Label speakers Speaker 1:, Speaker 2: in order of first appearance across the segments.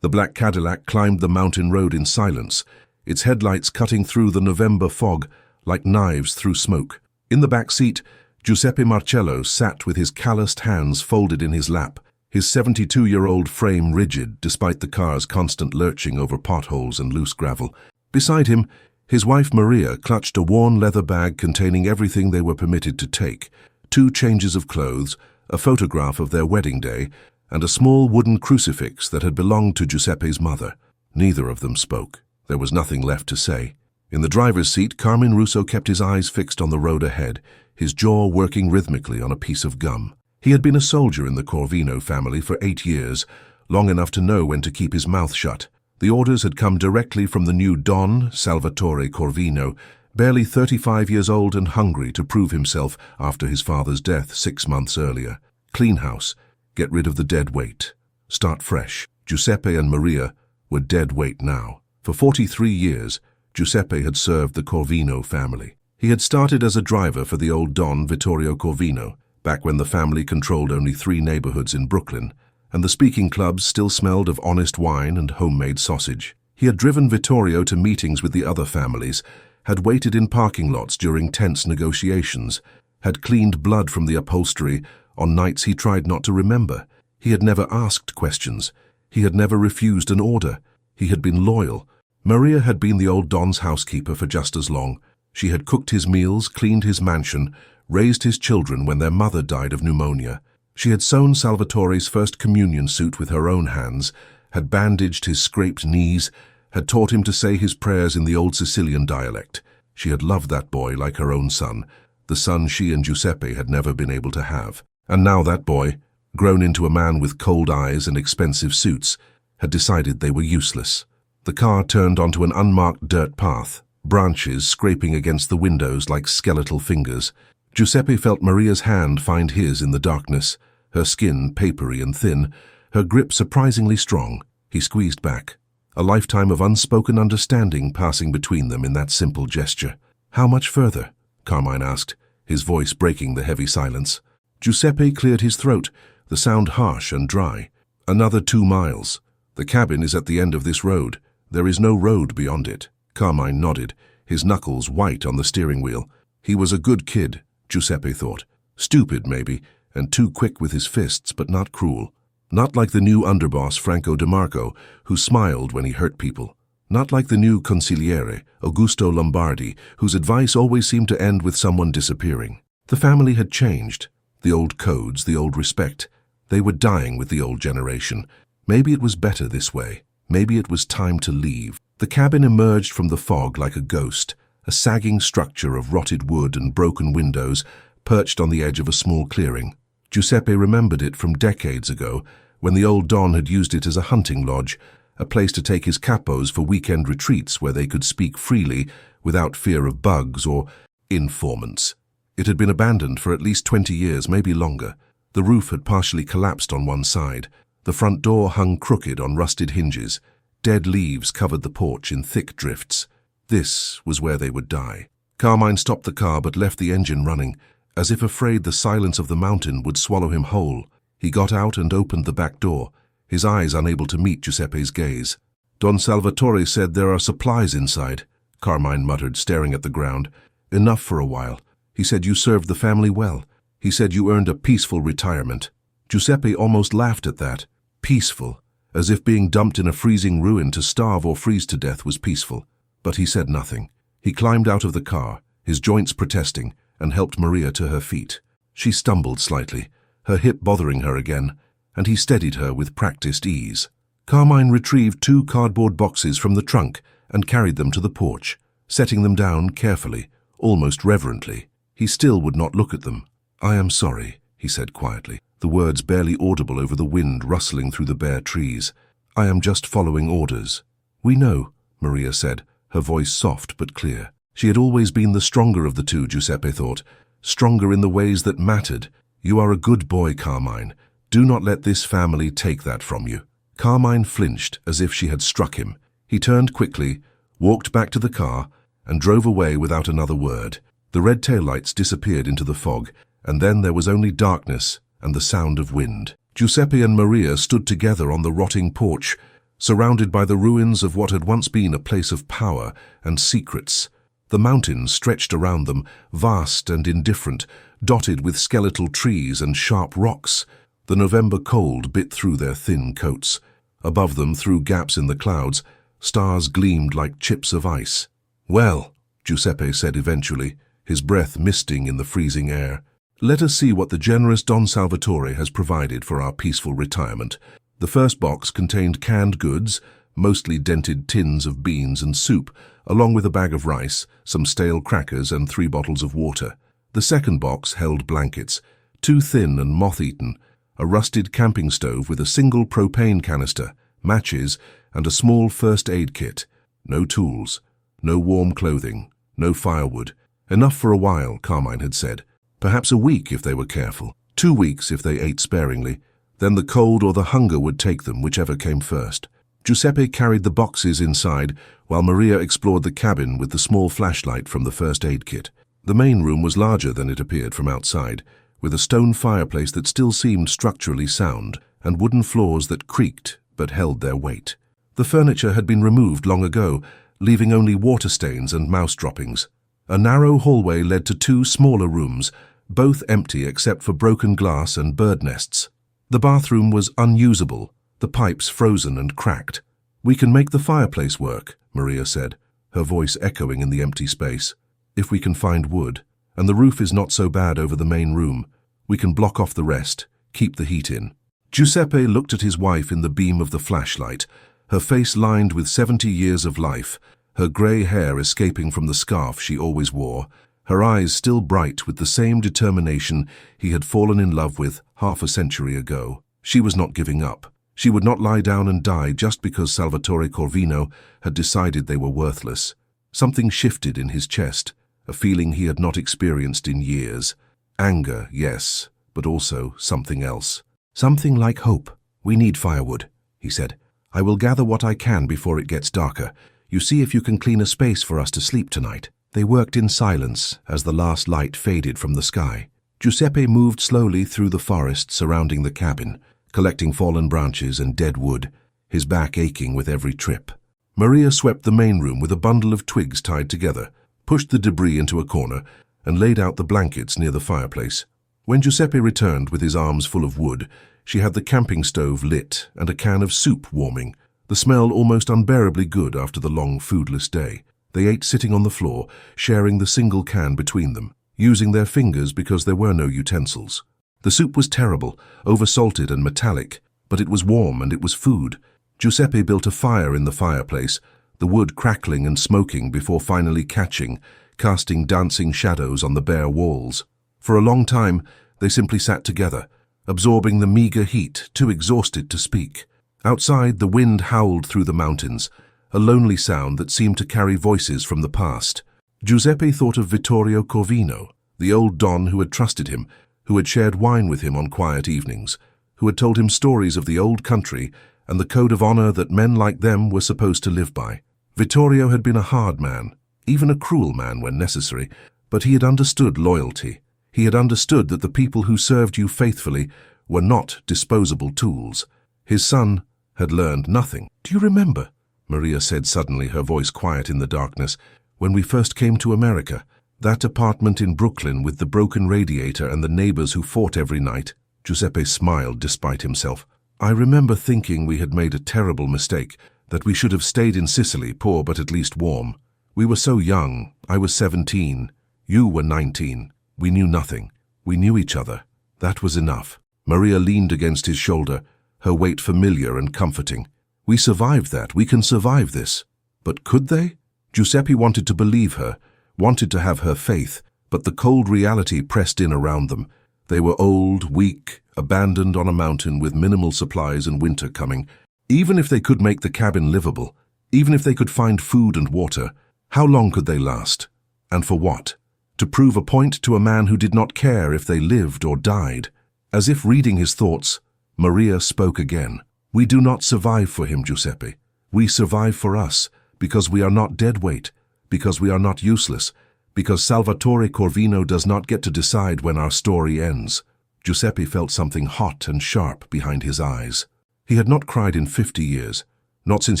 Speaker 1: The black Cadillac climbed the mountain road in silence, its headlights cutting through the November fog like knives through smoke. In the back seat, Giuseppe Marcello sat with his calloused hands folded in his lap, his 72-year-old frame rigid despite the car's constant lurching over potholes and loose gravel. Beside him, his wife Maria clutched a worn leather bag containing everything they were permitted to take: 2 changes of clothes, a photograph of their wedding day, and a small wooden crucifix that had belonged to Giuseppe's mother. Neither of them spoke. There was nothing left to say. In the driver's seat, Carmine Russo kept his eyes fixed on the road ahead, his jaw working rhythmically on a piece of gum. He had been a soldier in the Corvino family for 8 years, long enough to know when to keep his mouth shut. The orders had come directly from the new Don, Salvatore Corvino, barely 35 years old and hungry to prove himself after his father's death 6 months earlier. Clean house, get rid of the dead weight, start fresh. Giuseppe and Maria were dead weight now. For 43 years, Giuseppe had served the Corvino family. He had started as a driver for the old Don Vittorio Corvino, back when the family controlled only 3 neighborhoods in Brooklyn, and the speaking clubs still smelled of honest wine and homemade sausage. He had driven Vittorio to meetings with the other families, had waited in parking lots during tense negotiations, had cleaned blood from the upholstery on nights he tried not to remember. He had never asked questions. He had never refused an order. He had been loyal. Maria had been the old Don's housekeeper for just as long. She had cooked his meals, cleaned his mansion, raised his children when their mother died of pneumonia. She had sewn Salvatore's first communion suit with her own hands, had bandaged his scraped knees, had taught him to say his prayers in the old Sicilian dialect. She had loved that boy like her own son, the son she and Giuseppe had never been able to have. And now that boy, grown into a man with cold eyes and expensive suits, had decided they were useless. The car turned onto an unmarked dirt path, branches scraping against the windows like skeletal fingers. Giuseppe felt Maria's hand find his in the darkness, her skin papery and thin, her grip surprisingly strong. He squeezed back, a lifetime of unspoken understanding passing between them in that simple gesture. "How much further?" Carmine asked, his voice breaking the heavy silence. Giuseppe cleared his throat, the sound harsh and dry. "Another 2 miles. The cabin is at the end of this road. There is no road beyond it." Carmine nodded, his knuckles white on the steering wheel. He was a good kid, Giuseppe thought. Stupid, maybe, and too quick with his fists, but not cruel. Not like the new underboss Franco DeMarco, who smiled when he hurt people. Not like the new consigliere, Augusto Lombardi, whose advice always seemed to end with someone disappearing. The family had changed. The old codes, the old respect. They were dying with the old generation. Maybe it was better this way. Maybe it was time to leave. The cabin emerged from the fog like a ghost, a sagging structure of rotted wood and broken windows perched on the edge of a small clearing. Giuseppe remembered it from decades ago, when the old Don had used it as a hunting lodge, a place to take his capos for weekend retreats where they could speak freely without fear of bugs or informants. It had been abandoned for at least 20 years, maybe longer. The roof had partially collapsed on one side. The front door hung crooked on rusted hinges. Dead leaves covered the porch in thick drifts. This was where they would die. Carmine stopped the car but left the engine running, as if afraid the silence of the mountain would swallow him whole. He got out and opened the back door, his eyes unable to meet Giuseppe's gaze. "Don Salvatore said there are supplies inside," Carmine muttered, staring at the ground. "Enough for a while. He said you served the family well. He said you earned a peaceful retirement." Giuseppe almost laughed at that. Peaceful, as if being dumped in a freezing ruin to starve or freeze to death was peaceful. But he said nothing. He climbed out of the car, his joints protesting, and helped Maria to her feet. She stumbled slightly, her hip bothering her again, and he steadied her with practiced ease. Carmine retrieved 2 cardboard boxes from the trunk and carried them to the porch, setting them down carefully, almost reverently. He still would not look at them. "I am sorry," he said quietly, the words barely audible over the wind rustling through the bare trees. "I am just following orders." "We know," Maria said, her voice soft but clear. She had always been the stronger of the two, Giuseppe thought, stronger in the ways that mattered. "You are a good boy, Carmine. Do not let this family take that from you." Carmine flinched as if she had struck him. He turned quickly, walked back to the car, and drove away without another word. The red taillights disappeared into the fog, and then there was only darkness and the sound of wind. Giuseppe and Maria stood together on the rotting porch, surrounded by the ruins of what had once been a place of power and secrets. The mountains stretched around them, vast and indifferent, dotted with skeletal trees and sharp rocks. The November cold bit through their thin coats. Above them, through gaps in the clouds, stars gleamed like chips of ice. "Well," Giuseppe said eventually, his breath misting in the freezing air, "let us see what the generous Don Salvatore has provided for our peaceful retirement." The first box contained canned goods, mostly dented tins of beans and soup, along with a bag of rice, some stale crackers and 3 bottles of water. The second box held blankets, too thin and moth-eaten, a rusted camping stove with a single propane canister, matches, and a small first aid kit. No tools, no warm clothing, no firewood. Enough for a while, Carmine had said. Perhaps a week if they were careful. 2 weeks if they ate sparingly. Then the cold or the hunger would take them, whichever came first. Giuseppe carried the boxes inside, while Maria explored the cabin with the small flashlight from the first aid kit. The main room was larger than it appeared from outside, with a stone fireplace that still seemed structurally sound, and wooden floors that creaked but held their weight. The furniture had been removed long ago, leaving only water stains and mouse droppings. A narrow hallway led to 2 smaller rooms, both empty except for broken glass and bird nests. The bathroom was unusable, the pipes frozen and cracked. "We can make the fireplace work," Maria said, her voice echoing in the empty space. "If we can find wood, and the roof is not so bad over the main room. We can block off the rest, keep the heat in." Giuseppe looked at his wife in the beam of the flashlight, her face lined with 70 years of life, her grey hair escaping from the scarf she always wore, her eyes still bright with the same determination he had fallen in love with half a century ago. She was not giving up. She would not lie down and die just because Salvatore Corvino had decided they were worthless. Something shifted in his chest, a feeling he had not experienced in years. Anger, yes, but also something else. "Something like hope. We need firewood," he said. "I will gather what I can before it gets darker. You see if you can clean a space for us to sleep tonight." They worked in silence as the last light faded from the sky. Giuseppe moved slowly through the forest surrounding the cabin, collecting fallen branches and dead wood, his back aching with every trip. Maria swept the main room with a bundle of twigs tied together, pushed the debris into a corner, and laid out the blankets near the fireplace. When Giuseppe returned with his arms full of wood, she had the camping stove lit and a can of soup warming, the smell almost unbearably good after the long foodless day. They ate sitting on the floor, sharing the single can between them, using their fingers because there were no utensils. The soup was terrible, oversalted and metallic, but it was warm and it was food. Giuseppe built a fire in the fireplace, the wood crackling and smoking before finally catching, casting dancing shadows on the bare walls. For a long time, they simply sat together, absorbing the meager heat, too exhausted to speak. Outside, the wind howled through the mountains, a lonely sound that seemed to carry voices from the past. Giuseppe thought of Vittorio Corvino, the old Don who had trusted him, who had shared wine with him on quiet evenings, who had told him stories of the old country and the code of honor that men like them were supposed to live by. Vittorio had been a hard man, even a cruel man when necessary, but he had understood loyalty. He had understood that the people who served you faithfully were not disposable tools. His son had learned nothing. "Do you remember," Maria said suddenly, her voice quiet in the darkness, "when we first came to America? That apartment in Brooklyn with the broken radiator and the neighbors who fought every night?" Giuseppe smiled despite himself. "I remember thinking we had made a terrible mistake, that we should have stayed in Sicily, poor but at least warm. We were so young. I was 17. You were 19. We knew nothing. We knew each other. That was enough." Maria leaned against his shoulder, her weight familiar and comforting. "We survived that. We can survive this." But could they? Giuseppe wanted to believe her, wanted to have her faith, but the cold reality pressed in around them. They were old, weak, abandoned on a mountain with minimal supplies and winter coming. Even if they could make the cabin livable, even if they could find food and water, how long could they last? And for what? To prove a point to a man who did not care if they lived or died. As if reading his thoughts, Maria spoke again. "We do not survive for him, Giuseppe. We survive for us, because we are not dead weight, because we are not useless, because Salvatore Corvino does not get to decide when our story ends." Giuseppe felt something hot and sharp behind his eyes. He had not cried in 50 years, Not since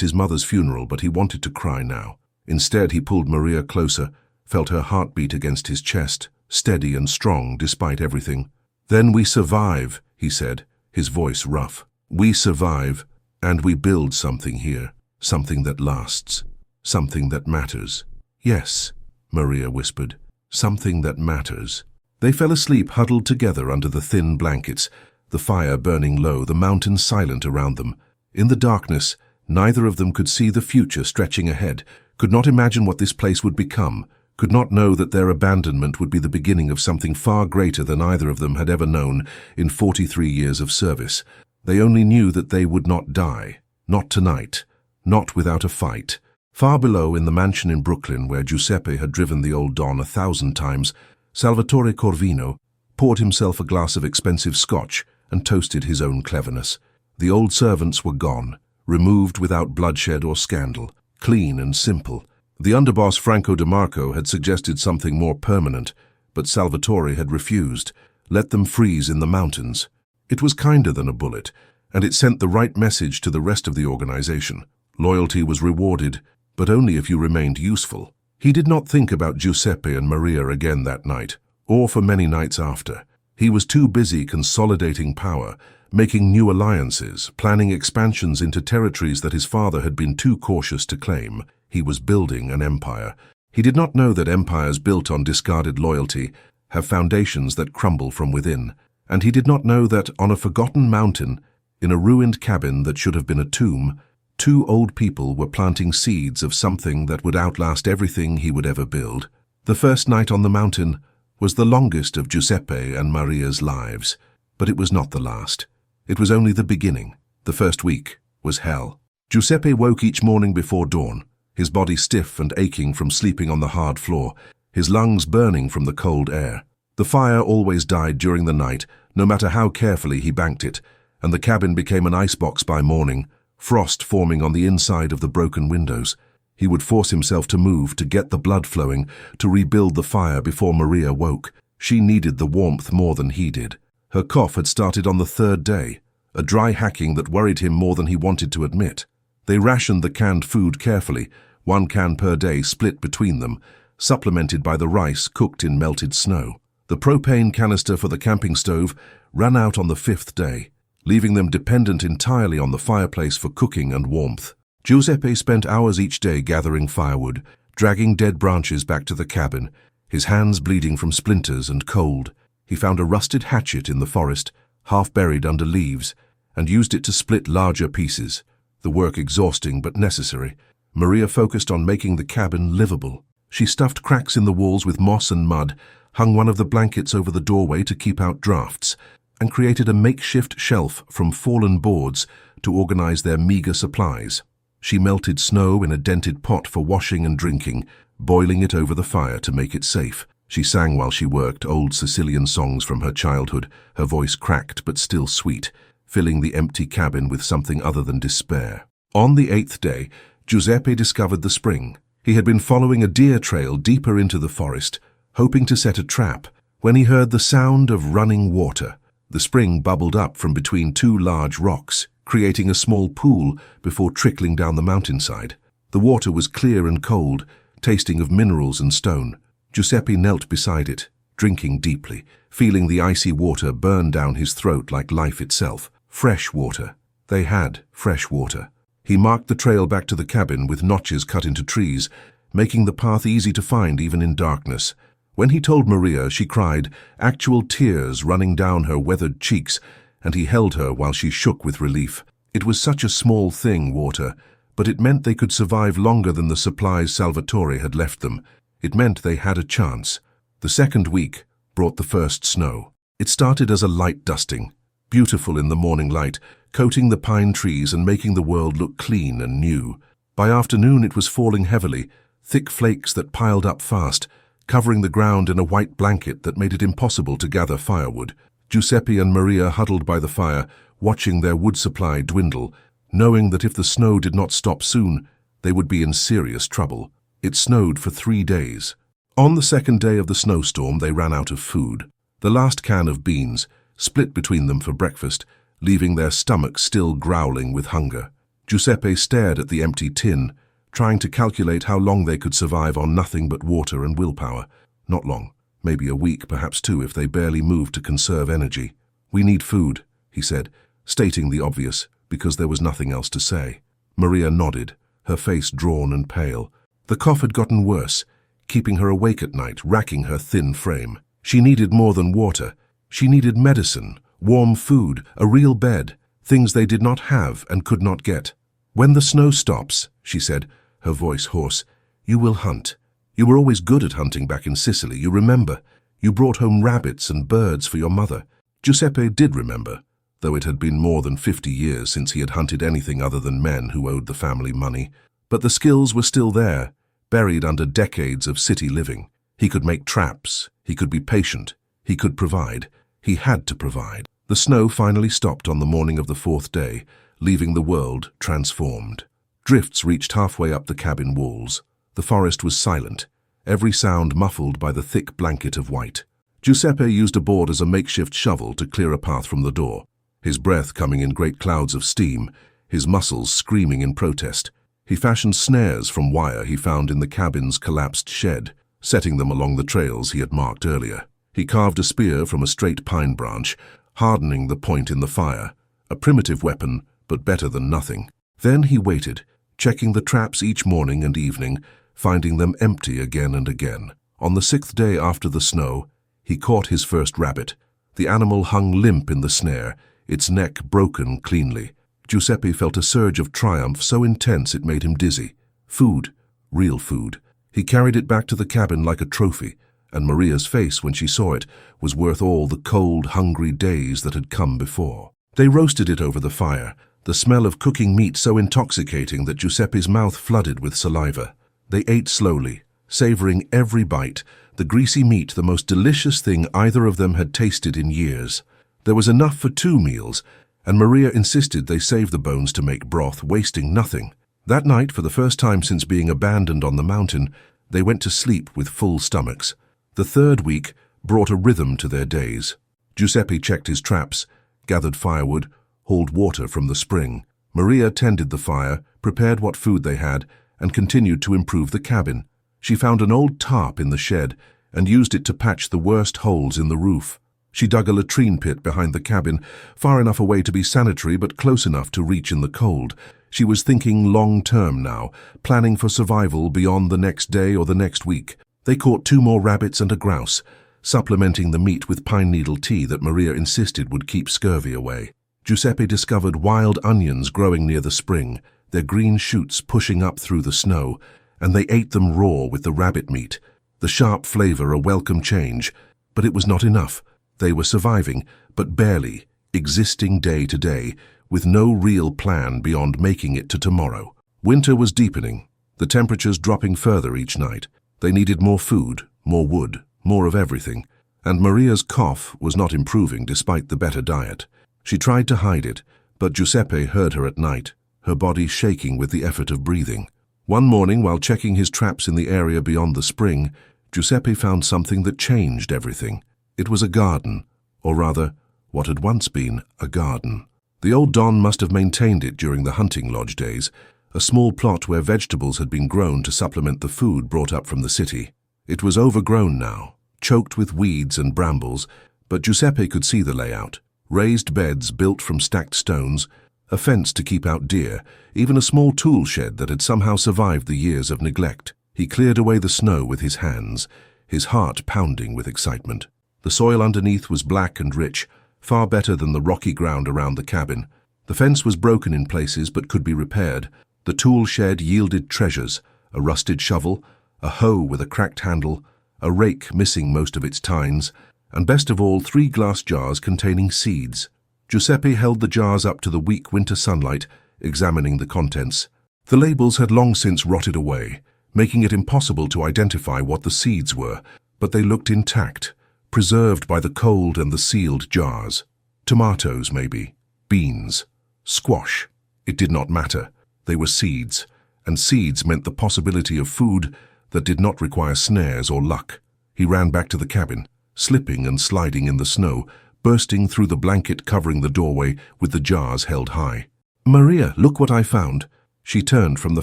Speaker 1: his mother's funeral, but he wanted to cry now. Instead, he pulled Maria closer, felt her heartbeat against his chest, steady and strong despite everything. "Then we survive," he said, his voice rough. "We survive, and we build something here, something that lasts, something that matters." "Yes," Maria whispered, "something that matters." They fell asleep huddled together under the thin blankets, the fire burning low, the mountains silent around them. In the darkness, neither of them could see the future stretching ahead, could not imagine what this place would become, could not know that their abandonment would be the beginning of something far greater than either of them had ever known in 43 years of service. They only knew that they would not die, not tonight, not without a fight. Far below, in the mansion in Brooklyn, where Giuseppe had driven the old Don 1,000 times, Salvatore Corvino poured himself a glass of expensive scotch and toasted his own cleverness. The old servants were gone, removed without bloodshed or scandal, clean and simple. The underboss Franco DeMarco had suggested something more permanent, but Salvatore had refused. Let them freeze in the mountains. It was kinder than a bullet, and it sent the right message to the rest of the organization. Loyalty was rewarded, but only if you remained useful. He did not think about Giuseppe and Maria again that night, or for many nights after. He was too busy consolidating power, making new alliances, planning expansions into territories that his father had been too cautious to claim. He was building an empire. He did not know that empires built on discarded loyalty have foundations that crumble from within. And he did not know that on a forgotten mountain, in a ruined cabin that should have been a tomb, two old people were planting seeds of something that would outlast everything he would ever build. The first night on the mountain was the longest of Giuseppe and Maria's lives, but it was not the last. It was only the beginning. The first week was hell. Giuseppe woke each morning before dawn, his body stiff and aching from sleeping on the hard floor, his lungs burning from the cold air. The fire always died during the night, no matter how carefully he banked it, and the cabin became an icebox by morning, frost forming on the inside of the broken windows. He would force himself to move, to get the blood flowing, to rebuild the fire before Maria woke. She needed the warmth more than he did. Her cough had started on the third day, a dry hacking that worried him more than he wanted to admit. They rationed the canned food carefully, 1 can per day split between them, supplemented by the rice cooked in melted snow. The propane canister for the camping stove ran out on the 5th day, leaving them dependent entirely on the fireplace for cooking and warmth. Giuseppe spent hours each day gathering firewood, dragging dead branches back to the cabin, his hands bleeding from splinters and cold. He found a rusted hatchet in the forest, half buried under leaves, and used it to split larger pieces, the work exhausting but necessary. Maria focused on making the cabin livable. She stuffed cracks in the walls with moss and mud, hung one of the blankets over the doorway to keep out drafts, and created a makeshift shelf from fallen boards to organize their meager supplies. She melted snow in a dented pot for washing and drinking, boiling it over the fire to make it safe. She sang while she worked old Sicilian songs from her childhood, her voice cracked but still sweet, filling the empty cabin with something other than despair. On the 8th day, Giuseppe discovered the spring. He had been following a deer trail deeper into the forest, hoping to set a trap, when he heard the sound of running water. The spring bubbled up from between 2 large rocks, creating a small pool before trickling down the mountainside. The water was clear and cold, tasting of minerals and stone. Giuseppe knelt beside it, drinking deeply, feeling the icy water burn down his throat like life itself. Fresh water. They had fresh water. He marked the trail back to the cabin with notches cut into trees, making the path easy to find even in darkness. When he told Maria, she cried, actual tears running down her weathered cheeks, and he held her while she shook with relief. It was such a small thing, water, but it meant they could survive longer than the supplies Salvatore had left them. It meant they had a chance. The second week brought the first snow. It started as a light dusting, beautiful in the morning light, coating the pine trees and making the world look clean and new. By afternoon it was falling heavily, thick flakes that piled up fast, covering the ground in a white blanket that made it impossible to gather firewood. Giuseppe and Maria huddled by the fire, watching their wood supply dwindle, knowing that if the snow did not stop soon, they would be in serious trouble. It snowed for 3 days. On the second day of the snowstorm, they ran out of food. The last can of beans split between them for breakfast, leaving their stomachs still growling with hunger. Giuseppe stared at the empty tin, trying to calculate how long they could survive on nothing but water and willpower. Not long, maybe a week, perhaps two, if they barely moved to conserve energy. "We need food," he said, stating the obvious, because there was nothing else to say. Maria nodded, her face drawn and pale. The cough had gotten worse, keeping her awake at night, racking her thin frame. She needed more than water. She needed medicine, warm food, a real bed, things they did not have and could not get. "When the snow stops," she said, her voice hoarse, "you will hunt. You were always good at hunting back in Sicily, you remember. You brought home rabbits and birds for your mother." Giuseppe did remember, though it had been more than 50 years since he had hunted anything other than men who owed the family money. But the skills were still there, buried under decades of city living. He could make traps, he could be patient, he could provide. He had to provide. The snow finally stopped on the morning of the fourth day, leaving the world transformed. Drifts reached halfway up the cabin walls. The forest was silent, every sound muffled by the thick blanket of white. Giuseppe used a board as a makeshift shovel to clear a path from the door, his breath coming in great clouds of steam, his muscles screaming in protest. He fashioned snares from wire he found in the cabin's collapsed shed, setting them along the trails he had marked earlier. He carved a spear from a straight pine branch, hardening the point in the fire, a primitive weapon, but better than nothing. Then he waited, checking the traps each morning and evening, finding them empty again and again. On the 6th day after the snow, he caught his first rabbit. The animal hung limp in the snare, its neck broken cleanly. Giuseppe felt a surge of triumph so intense it made him dizzy. Food, real food. He carried it back to the cabin like a trophy, and Maria's face when she saw it was worth all the cold, hungry days that had come before. They roasted it over the fire, the smell of cooking meat so intoxicating that Giuseppe's mouth flooded with saliva. They ate slowly, savoring every bite, the greasy meat the most delicious thing either of them had tasted in years. There was enough for 2 meals, and Maria insisted they save the bones to make broth, wasting nothing. That night, for the first time since being abandoned on the mountain, they went to sleep with full stomachs. The 3rd week brought a rhythm to their days. Giuseppe checked his traps, gathered firewood, hauled water from the spring. Maria tended the fire, prepared what food they had, and continued to improve the cabin. She found an old tarp in the shed and used it to patch the worst holes in the roof. She dug a latrine pit behind the cabin, far enough away to be sanitary but close enough to reach in the cold. She was thinking long-term now, planning for survival beyond the next day or the next week. They caught 2 more rabbits and a grouse, supplementing the meat with pine needle tea that Maria insisted would keep scurvy away. Giuseppe discovered wild onions growing near the spring, their green shoots pushing up through the snow, and they ate them raw with the rabbit meat. The sharp flavor a welcome change, but it was not enough. They were surviving, but barely, existing day to day, with no real plan beyond making it to tomorrow. Winter was deepening, the temperatures dropping further each night. They needed more food, more wood, more of everything, and Maria's cough was not improving despite the better diet. She tried to hide it, but Giuseppe heard her at night, her body shaking with the effort of breathing. One morning, while checking his traps in the area beyond the spring, Giuseppe found something that changed everything. It was a garden, or rather, what had once been a garden. The old Don must have maintained it during the hunting lodge days, a small plot where vegetables had been grown to supplement the food brought up from the city. It was overgrown now, choked with weeds and brambles, but Giuseppe could see the layout. Raised beds built from stacked stones, a fence to keep out deer, even a small tool shed that had somehow survived the years of neglect. He cleared away the snow with his hands, his heart pounding with excitement. The soil underneath was black and rich, far better than the rocky ground around the cabin. The fence was broken in places but could be repaired. The tool shed yielded treasures, a rusted shovel, a hoe with a cracked handle, a rake missing most of its tines, and best of all, 3 glass jars containing seeds. Giuseppe held the jars up to the weak winter sunlight, examining the contents. The labels had long since rotted away, making it impossible to identify what the seeds were, but they looked intact, preserved by the cold and the sealed jars. Tomatoes, maybe. Beans. Squash. It did not matter. They were seeds, and seeds meant the possibility of food that did not require snares or luck. He ran back to the cabin, slipping and sliding in the snow, bursting through the blanket covering the doorway with the jars held high. "Maria, look what I found." She turned from the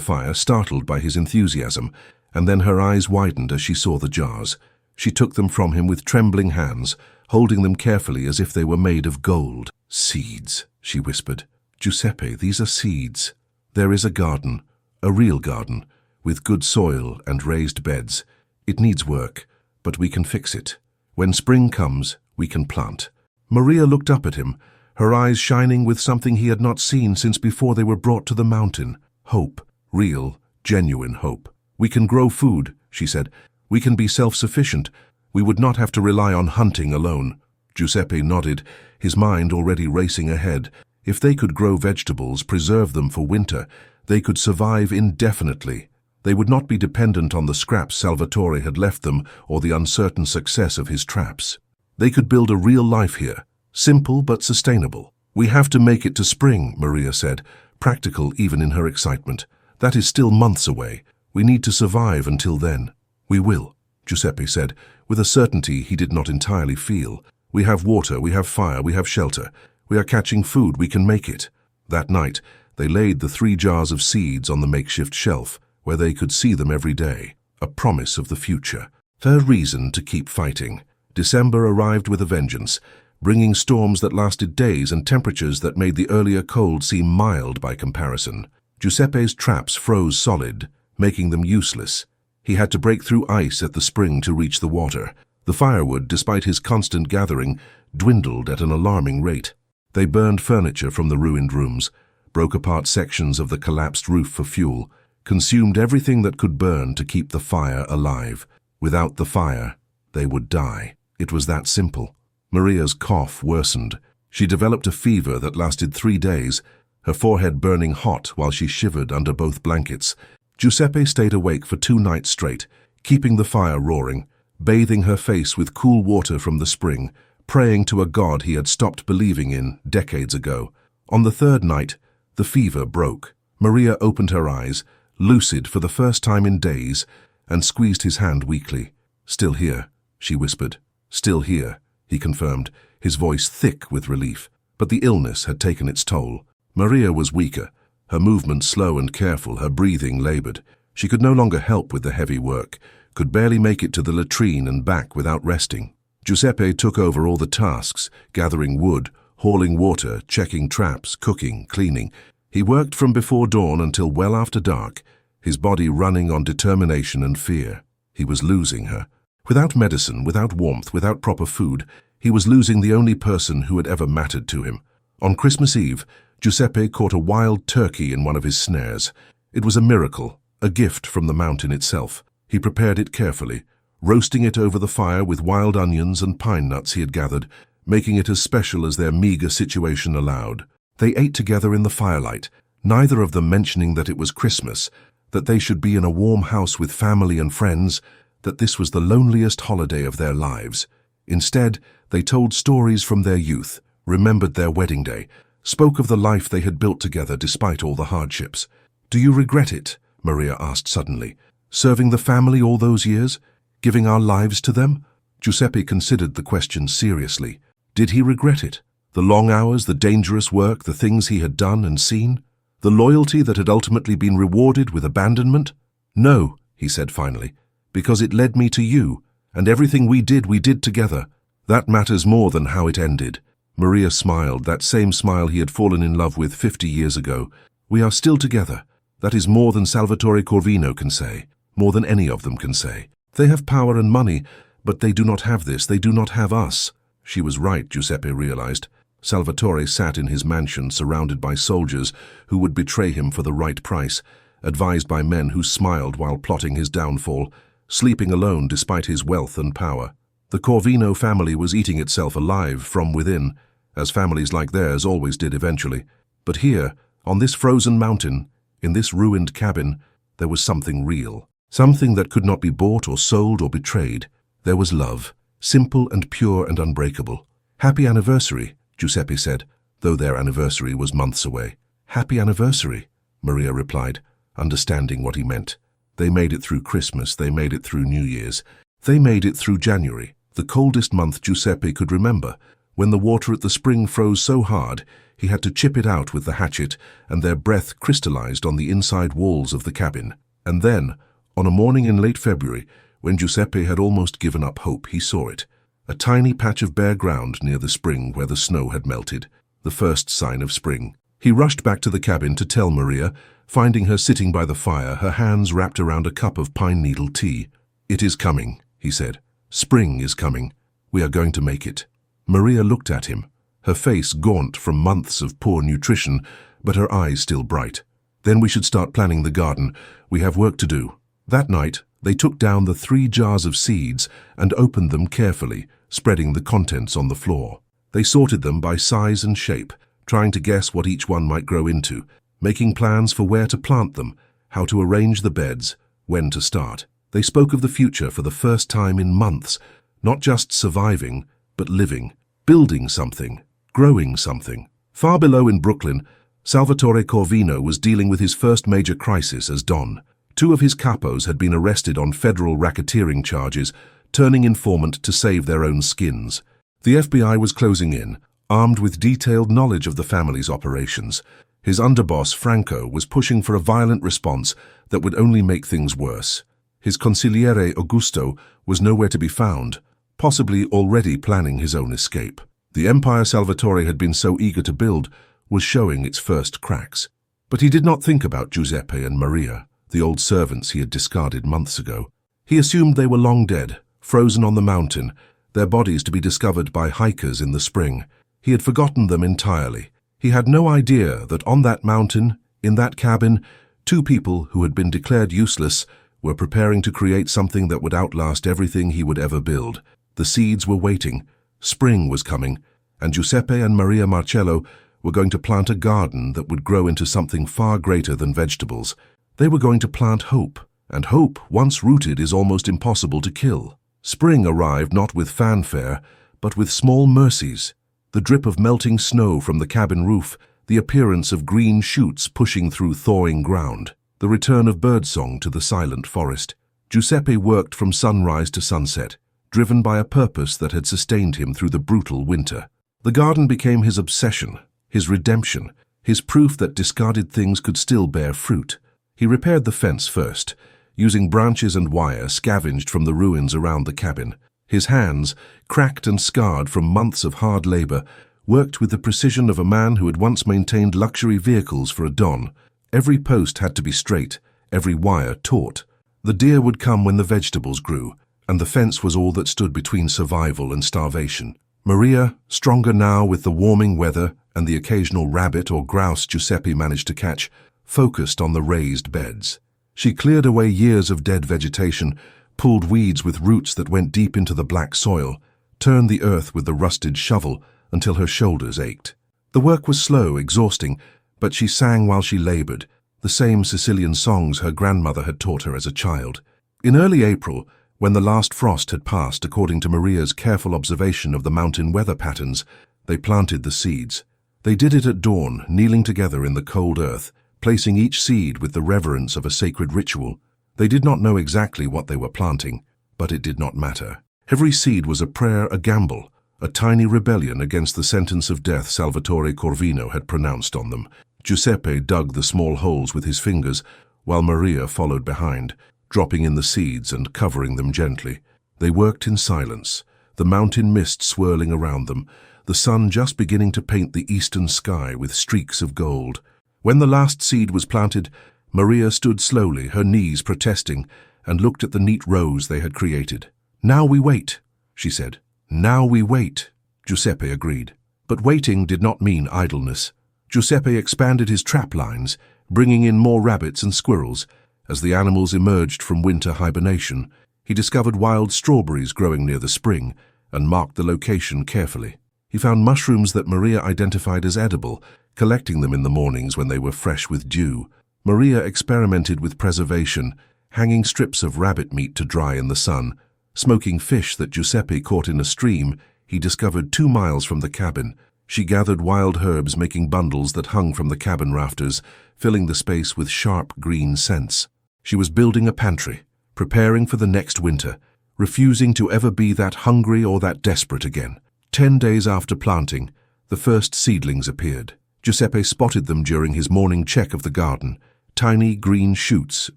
Speaker 1: fire, startled by his enthusiasm, and then her eyes widened as she saw the jars. She took them from him with trembling hands, holding them carefully as if they were made of gold. "Seeds," she whispered. "Giuseppe, these are seeds. There is a garden, a real garden, with good soil and raised beds. It needs work, but we can fix it. When spring comes, we can plant." Maria looked up at him, her eyes shining with something he had not seen since before they were brought to the mountain. Hope. Real, genuine hope. "We can grow food," she said. "We can be self-sufficient. We would not have to rely on hunting alone." Giuseppe nodded, his mind already racing ahead. If they could grow vegetables, preserve them for winter, they could survive indefinitely. They would not be dependent on the scraps Salvatore had left them or the uncertain success of his traps. They could build a real life here, simple but sustainable. "We have to make it to spring," Maria said, practical even in her excitement. "That is still months away. We need to survive until then." "We will," Giuseppe said, with a certainty he did not entirely feel. "We have water, we have fire, we have shelter. We are catching food, we can make it." That night, they laid the 3 jars of seeds on the makeshift shelf, where they could see them every day, a promise of the future. Their reason to keep fighting. December arrived with a vengeance, bringing storms that lasted days and temperatures that made the earlier cold seem mild by comparison. Giuseppe's traps froze solid, making them useless. He had to break through ice at the spring to reach the water. The firewood, despite his constant gathering, dwindled at an alarming rate. They burned furniture from the ruined rooms, broke apart sections of the collapsed roof for fuel, consumed everything that could burn to keep the fire alive. Without the fire, they would die. It was that simple. Maria's cough worsened. She developed a fever that lasted 3 days, her forehead burning hot while she shivered under both blankets. Giuseppe stayed awake for 2 nights straight, keeping the fire roaring, bathing her face with cool water from the spring, praying to a god he had stopped believing in decades ago. On the 3rd night, the fever broke. Maria opened her eyes, lucid for the first time in days, and squeezed his hand weakly. "Still here," she whispered. "Still here," he confirmed, his voice thick with relief. But the illness had taken its toll. Maria was weaker, her movements slow and careful, her breathing labored. She could no longer help with the heavy work, could barely make it to the latrine and back without resting. Giuseppe took over all the tasks, gathering wood, hauling water, checking traps, cooking, cleaning. He worked from before dawn until well after dark, his body running on determination and fear. He was losing her. Without medicine, without warmth, without proper food, he was losing the only person who had ever mattered to him. On Christmas Eve, Giuseppe caught a wild turkey in one of his snares. It was a miracle, a gift from the mountain itself. He prepared it carefully, roasting it over the fire with wild onions and pine nuts he had gathered, making it as special as their meager situation allowed. They ate together in the firelight, neither of them mentioning that it was Christmas, that they should be in a warm house with family and friends, that this was the loneliest holiday of their lives. Instead, they told stories from their youth, remembered their wedding day, spoke of the life they had built together despite all the hardships. "Do you regret it?" Maria asked suddenly. "Serving the family all those years? Giving our lives to them?" Giuseppe considered the question seriously. Did he regret it? The long hours, the dangerous work, the things he had done and seen? The loyalty that had ultimately been rewarded with abandonment? "No," he said finally, "because it led me to you, and everything we did together. That matters more than how it ended." Maria smiled, that same smile he had fallen in love with 50 years ago. "We are still together. That is more than Salvatore Corvino can say, more than any of them can say. They have power and money, but they do not have this, they do not have us." She was right, Giuseppe realized. Salvatore sat in his mansion surrounded by soldiers who would betray him for the right price, advised by men who smiled while plotting his downfall, sleeping alone despite his wealth and power. The Corvino family was eating itself alive from within, as families like theirs always did eventually. But here, on this frozen mountain, in this ruined cabin, there was something real. Something that could not be bought or sold or betrayed. There was love, simple and pure and unbreakable. "Happy anniversary," Giuseppe said, though their anniversary was months away. "Happy anniversary," Maria replied, understanding what he meant. They made it through Christmas, they made it through New Year's. They made it through January, the coldest month Giuseppe could remember, When the water at the spring froze so hard, he had to chip it out with the hatchet, and their breath crystallized on the inside walls of the cabin. And then, on a morning in late February, when Giuseppe had almost given up hope, he saw it. A tiny patch of bare ground near the spring where the snow had melted, the first sign of spring. He rushed back to the cabin to tell Maria, finding her sitting by the fire, her hands wrapped around a cup of pine needle tea. "It is coming," he said. "Spring is coming. We are going to make it." Maria looked at him, her face gaunt from months of poor nutrition, but her eyes still bright. "Then we should start planning the garden. We have work to do." That night, they took down the 3 jars of seeds and opened them carefully, spreading the contents on the floor. They sorted them by size and shape, trying to guess what each one might grow into, making plans for where to plant them, how to arrange the beds, when to start. They spoke of the future for the first time in months, not just surviving, but living, building something, growing something. Far below in Brooklyn, Salvatore Corvino was dealing with his first major crisis as Don. 2 of his capos had been arrested on federal racketeering charges, turning informant to save their own skins. The FBI was closing in, armed with detailed knowledge of the family's operations. His underboss, Franco, was pushing for a violent response that would only make things worse. His consigliere, Augusto, was nowhere to be found, possibly already planning his own escape. The empire Salvatore had been so eager to build was showing its first cracks. But he did not think about Giuseppe and Maria, the old servants he had discarded months ago. He assumed they were long dead, frozen on the mountain, their bodies to be discovered by hikers in the spring. He had forgotten them entirely. He had no idea that on that mountain, in that cabin, 2 people who had been declared useless were preparing to create something that would outlast everything he would ever build. The seeds were waiting, spring was coming, and Giuseppe and Maria Marcello were going to plant a garden that would grow into something far greater than vegetables. They were going to plant hope, and hope, once rooted, is almost impossible to kill. Spring arrived not with fanfare, but with small mercies. The drip of melting snow from the cabin roof, the appearance of green shoots pushing through thawing ground, the return of birdsong to the silent forest. Giuseppe worked from sunrise to sunset, driven by a purpose that had sustained him through the brutal winter. The garden became his obsession, his redemption, his proof that discarded things could still bear fruit. He repaired the fence first, using branches and wire scavenged from the ruins around the cabin. His hands, cracked and scarred from months of hard labor, worked with the precision of a man who had once maintained luxury vehicles for a don. Every post had to be straight, every wire taut. The deer would come when the vegetables grew, and the fence was all that stood between survival and starvation. Maria, stronger now with the warming weather and the occasional rabbit or grouse Giuseppe managed to catch, focused on the raised beds. She cleared away years of dead vegetation, pulled weeds with roots that went deep into the black soil, turned the earth with the rusted shovel until her shoulders ached. The work was slow, exhausting, but she sang while she labored, the same Sicilian songs her grandmother had taught her as a child. In early April, when the last frost had passed according to Maria's careful observation of the mountain weather patterns, they planted the seeds. They did it at dawn, kneeling together in the cold earth, placing each seed with the reverence of a sacred ritual. They did not know exactly what they were planting, but it did not matter. Every seed was a prayer, a gamble, a tiny rebellion against the sentence of death Salvatore Corvino had pronounced on them. Giuseppe dug the small holes with his fingers, while Maria followed behind, dropping in the seeds and covering them gently. They worked in silence, the mountain mist swirling around them, the sun just beginning to paint the eastern sky with streaks of gold. When the last seed was planted, Maria stood slowly, her knees protesting, and looked at the neat rows they had created. "Now we wait," she said. "Now we wait," Giuseppe agreed. But waiting did not mean idleness. Giuseppe expanded his trap lines, bringing in more rabbits and squirrels. As the animals emerged from winter hibernation, he discovered wild strawberries growing near the spring and marked the location carefully. He found mushrooms that Maria identified as edible, collecting them in the mornings when they were fresh with dew. Maria experimented with preservation, hanging strips of rabbit meat to dry in the sun, smoking fish that Giuseppe caught in a stream he discovered 2 miles from the cabin. She gathered wild herbs, making bundles that hung from the cabin rafters, filling the space with sharp green scents. She was building a pantry, preparing for the next winter, refusing to ever be that hungry or that desperate again. 10 days after planting, the first seedlings appeared. Giuseppe spotted them during his morning check of the garden, tiny green shoots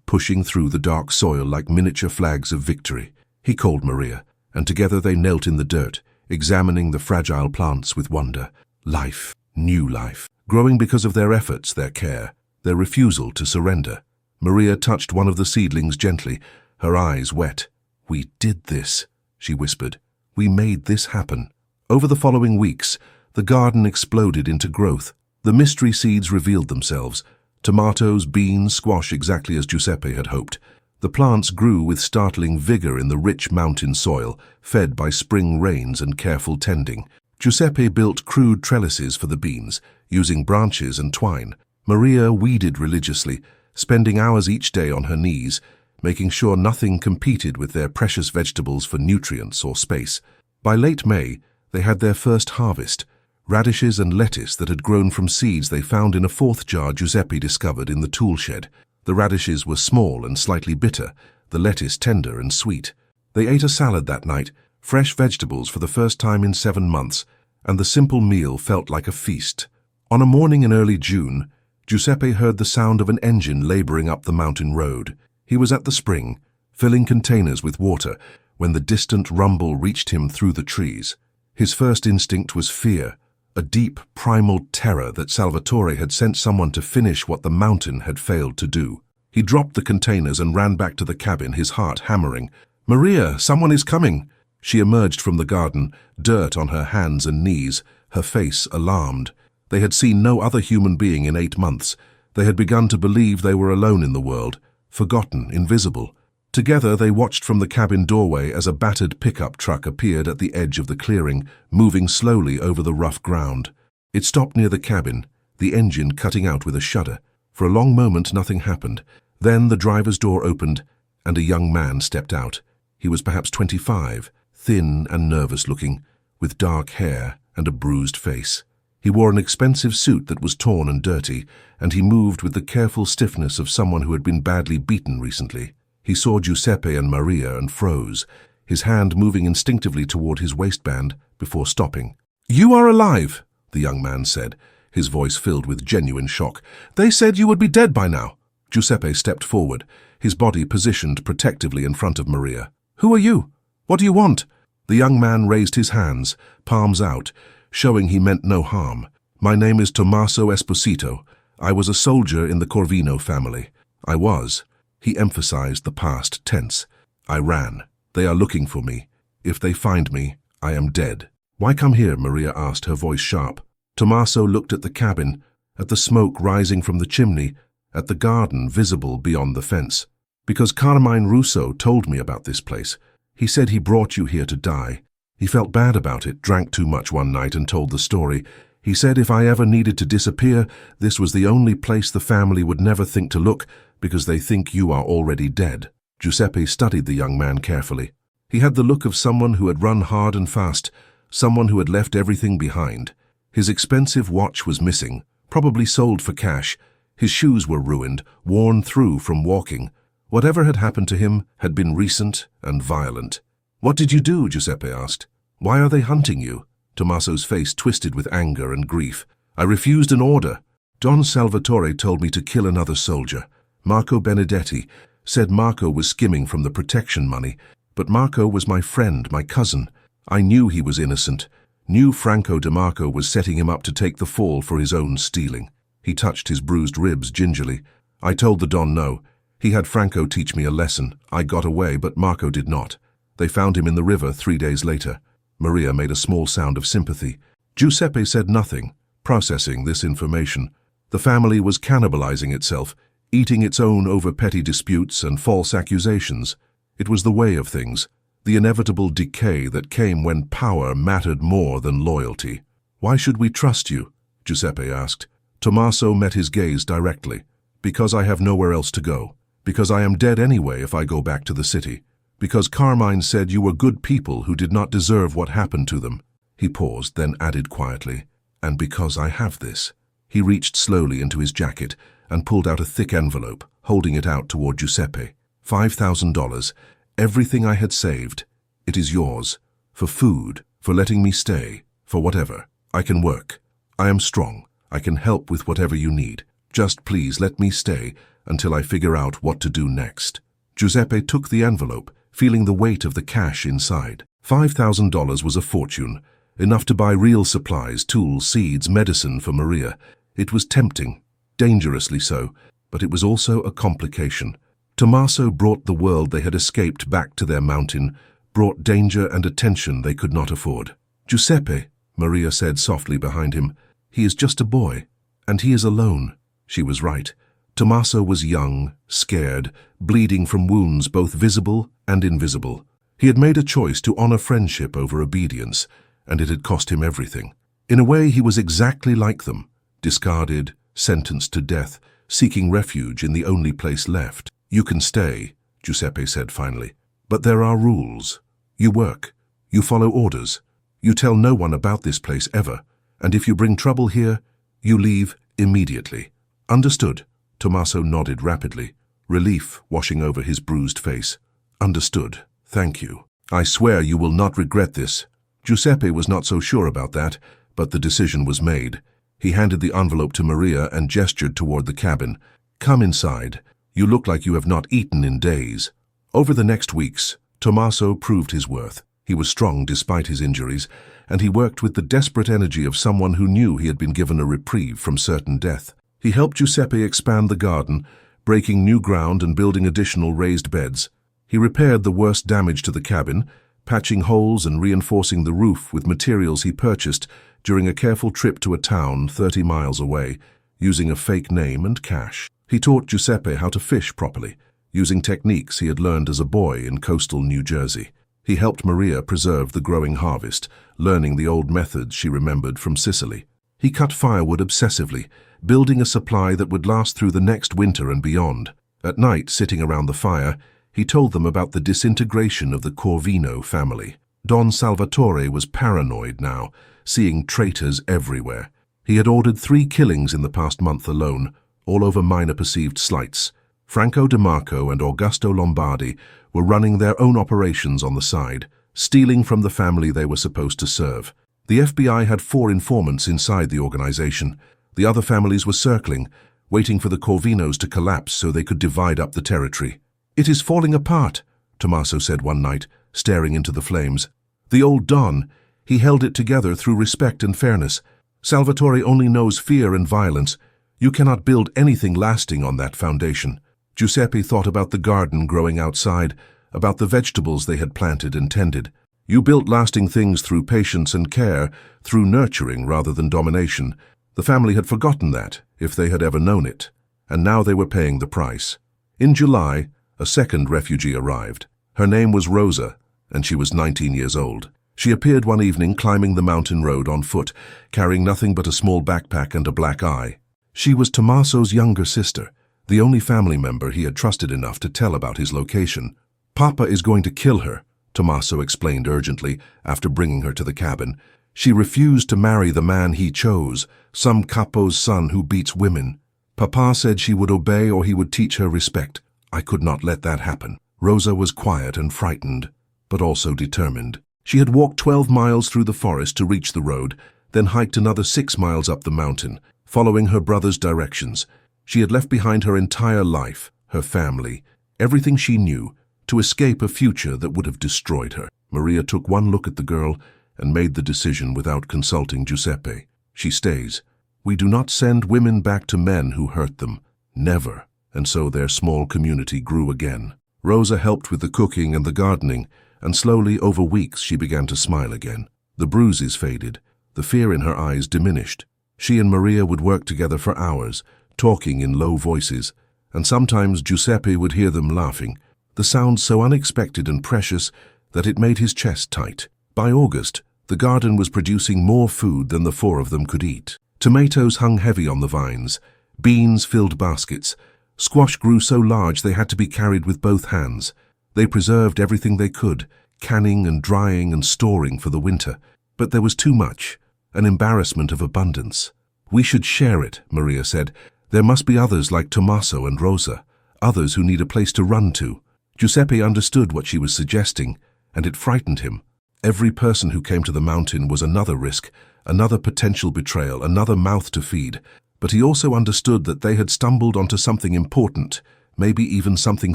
Speaker 1: pushing through the dark soil like miniature flags of victory. He called Maria, and together they knelt in the dirt, examining the fragile plants with wonder. Life, new life, growing because of their efforts, their care, their refusal to surrender. Maria touched one of the seedlings gently, her eyes wet. "We did this," she whispered. "We made this happen." Over the following weeks, the garden exploded into growth. The mystery seeds revealed themselves. Tomatoes, beans, squash, exactly as Giuseppe had hoped. The plants grew with startling vigor in the rich mountain soil, fed by spring rains and careful tending. Giuseppe built crude trellises for the beans, using branches and twine. Maria weeded religiously, spending hours each day on her knees, making sure nothing competed with their precious vegetables for nutrients or space. By late May, they had their first harvest, radishes and lettuce that had grown from seeds they found in a fourth jar Giuseppe discovered in the tool shed. The radishes were small and slightly bitter, the lettuce tender and sweet. They ate a salad that night, fresh vegetables for the first time in 7 months, and the simple meal felt like a feast. On a morning in early June, Giuseppe heard the sound of an engine laboring up the mountain road. He was at the spring, filling containers with water, when the distant rumble reached him through the trees. His first instinct was fear, a deep, primal terror that Salvatore had sent someone to finish what the mountain had failed to do. He dropped the containers and ran back to the cabin, his heart hammering. "Maria, someone is coming!" She emerged from the garden, dirt on her hands and knees, her face alarmed. They had seen no other human being in 8 months. They had begun to believe they were alone in the world, forgotten, invisible. Together they watched from the cabin doorway as a battered pickup truck appeared at the edge of the clearing, moving slowly over the rough ground. It stopped near the cabin, the engine cutting out with a shudder. For a long moment nothing happened. Then the driver's door opened, and a young man stepped out. He was perhaps 25, thin and nervous-looking, with dark hair and a bruised face. He wore an expensive suit that was torn and dirty, and he moved with the careful stiffness of someone who had been badly beaten recently. He saw Giuseppe and Maria and froze, his hand moving instinctively toward his waistband before stopping. "You are alive," the young man said, his voice filled with genuine shock. "They said you would be dead by now." Giuseppe stepped forward, his body positioned protectively in front of Maria. "Who are you? What do you want?" The young man raised his hands, palms out, showing he meant no harm. "My name is Tommaso Esposito. I was a soldier in the Corvino family. I was." He emphasized the past tense. "I ran. They are looking for me. If they find me, I am dead." "Why come here?" Maria asked, her voice sharp. Tommaso looked at the cabin, at the smoke rising from the chimney, at the garden visible beyond the fence. "Because Carmine Russo told me about this place. He said he brought you here to die. He felt bad about it, drank too much one night and told the story. He said if I ever needed to disappear, this was the only place the family would never think to look, because they think you are already dead." Giuseppe studied the young man carefully. He had the look of someone who had run hard and fast, someone who had left everything behind. His expensive watch was missing, probably sold for cash. His shoes were ruined, worn through from walking. Whatever had happened to him had been recent and violent. "What did you do?" Giuseppe asked. "Why are they hunting you?" Tommaso's face twisted with anger and grief. "I refused an order. Don Salvatore told me to kill another soldier. Marco Benedetti said Marco was skimming from the protection money, but Marco was my friend, my cousin. I knew he was innocent, knew Franco De Marco was setting him up to take the fall for his own stealing." He touched his bruised ribs gingerly. "I told the Don no. He had Franco teach me a lesson. I got away, but Marco did not. They found him in the river 3 days later." Maria made a small sound of sympathy. Giuseppe said nothing, processing this information. The family was cannibalizing itself, eating its own over petty disputes and false accusations. It was the way of things, the inevitable decay that came when power mattered more than loyalty. "Why should we trust you?" Giuseppe asked. Tommaso met his gaze directly. "Because I have nowhere else to go. Because I am dead anyway if I go back to the city. Because Carmine said you were good people who did not deserve what happened to them." He paused, then added quietly, "And because I have this." He reached slowly into his jacket and pulled out a thick envelope, holding it out toward Giuseppe. $5,000, everything I had saved. It is yours, for food, for letting me stay, for whatever. I can work. I am strong. I can help with whatever you need. Just please let me stay until I figure out what to do next." Giuseppe took the envelope, feeling the weight of the cash inside. $5,000 was a fortune, enough to buy real supplies, tools, seeds, medicine for Maria. It was tempting, dangerously so, but it was also a complication. Tommaso brought the world they had escaped back to their mountain, brought danger and attention they could not afford. "Giuseppe," Maria said softly behind him, "he is just a boy, and he is alone." She was right. Tommaso was young, scared, bleeding from wounds both visible and invisible. He had made a choice to honor friendship over obedience, and it had cost him everything. In a way, he was exactly like them, discarded, sentenced to death, seeking refuge in the only place left. "You can stay," Giuseppe said finally, "but there are rules. You work. You follow orders. You tell no one about this place ever, and if you bring trouble here, you leave immediately." "Understood." Tommaso nodded rapidly, relief washing over his bruised face. "Understood. Thank you. I swear you will not regret this." Giuseppe was not so sure about that, but the decision was made. He handed the envelope to Maria and gestured toward the cabin. "Come inside. You look like you have not eaten in days." Over the next weeks, Tommaso proved his worth. He was strong despite his injuries, and he worked with the desperate energy of someone who knew he had been given a reprieve from certain death. He helped Giuseppe expand the garden, breaking new ground and building additional raised beds. He repaired the worst damage to the cabin, patching holes and reinforcing the roof with materials he purchased during a careful trip to a town 30 miles away, using a fake name and cash. He taught Giuseppe how to fish properly, using techniques he had learned as a boy in coastal New Jersey. He helped Maria preserve the growing harvest, learning the old methods she remembered from Sicily. He cut firewood obsessively, building a supply that would last through the next winter and beyond. At night, sitting around the fire, he told them about the disintegration of the Corvino family. Don Salvatore was paranoid now, seeing traitors everywhere. He had ordered 3 killings in the past month alone, all over minor perceived slights. Franco De Marco and Augusto Lombardi were running their own operations on the side, stealing from the family they were supposed to serve. The FBI had 4 informants inside the organization. The other families were circling, waiting for the Corvinos to collapse so they could divide up the territory. "It is falling apart," Tommaso said one night, staring into the flames. "The old Don, he held it together through respect and fairness. Salvatore only knows fear and violence. You cannot build anything lasting on that foundation." Giuseppe thought about the garden growing outside, about the vegetables they had planted and tended. "You built lasting things through patience and care, through nurturing rather than domination." The family had forgotten that, if they had ever known it, and now they were paying the price. In July, a second refugee arrived. Her name was Rosa, and she was 19 years old. She appeared one evening climbing the mountain road on foot, carrying nothing but a small backpack and a black eye. She was Tommaso's younger sister, the only family member he had trusted enough to tell about his location. "Papa is going to kill her," Tommaso explained urgently after bringing her to the cabin. "She refused to marry the man he chose, some capo's son who beats women. Papa said she would obey or he would teach her respect. I could not let that happen." Rosa was quiet and frightened, but also determined. She had walked 12 miles through the forest to reach the road, then hiked another 6 miles up the mountain, following her brother's directions. She had left behind her entire life, her family, everything she knew, to escape a future that would have destroyed her. Maria took one look at the girl and made the decision without consulting Giuseppe. "She stays. We do not send women back to men who hurt them. Never." And so their small community grew again. Rosa helped with the cooking and the gardening, and slowly, over weeks, she began to smile again. The bruises faded. The fear in her eyes diminished. She and Maria would work together for hours, talking in low voices, and sometimes Giuseppe would hear them laughing, the sound so unexpected and precious that it made his chest tight. By August, the garden was producing more food than the 4 of them could eat. Tomatoes hung heavy on the vines. Beans filled baskets. Squash grew so large they had to be carried with both hands. They preserved everything they could, canning and drying and storing for the winter. But there was too much, an embarrassment of abundance. "We should share it," Maria said. "There must be others like Tommaso and Rosa, others who need a place to run to." Giuseppe understood what she was suggesting, and it frightened him. Every person who came to the mountain was another risk, another potential betrayal, another mouth to feed. But he also understood that they had stumbled onto something important, maybe even something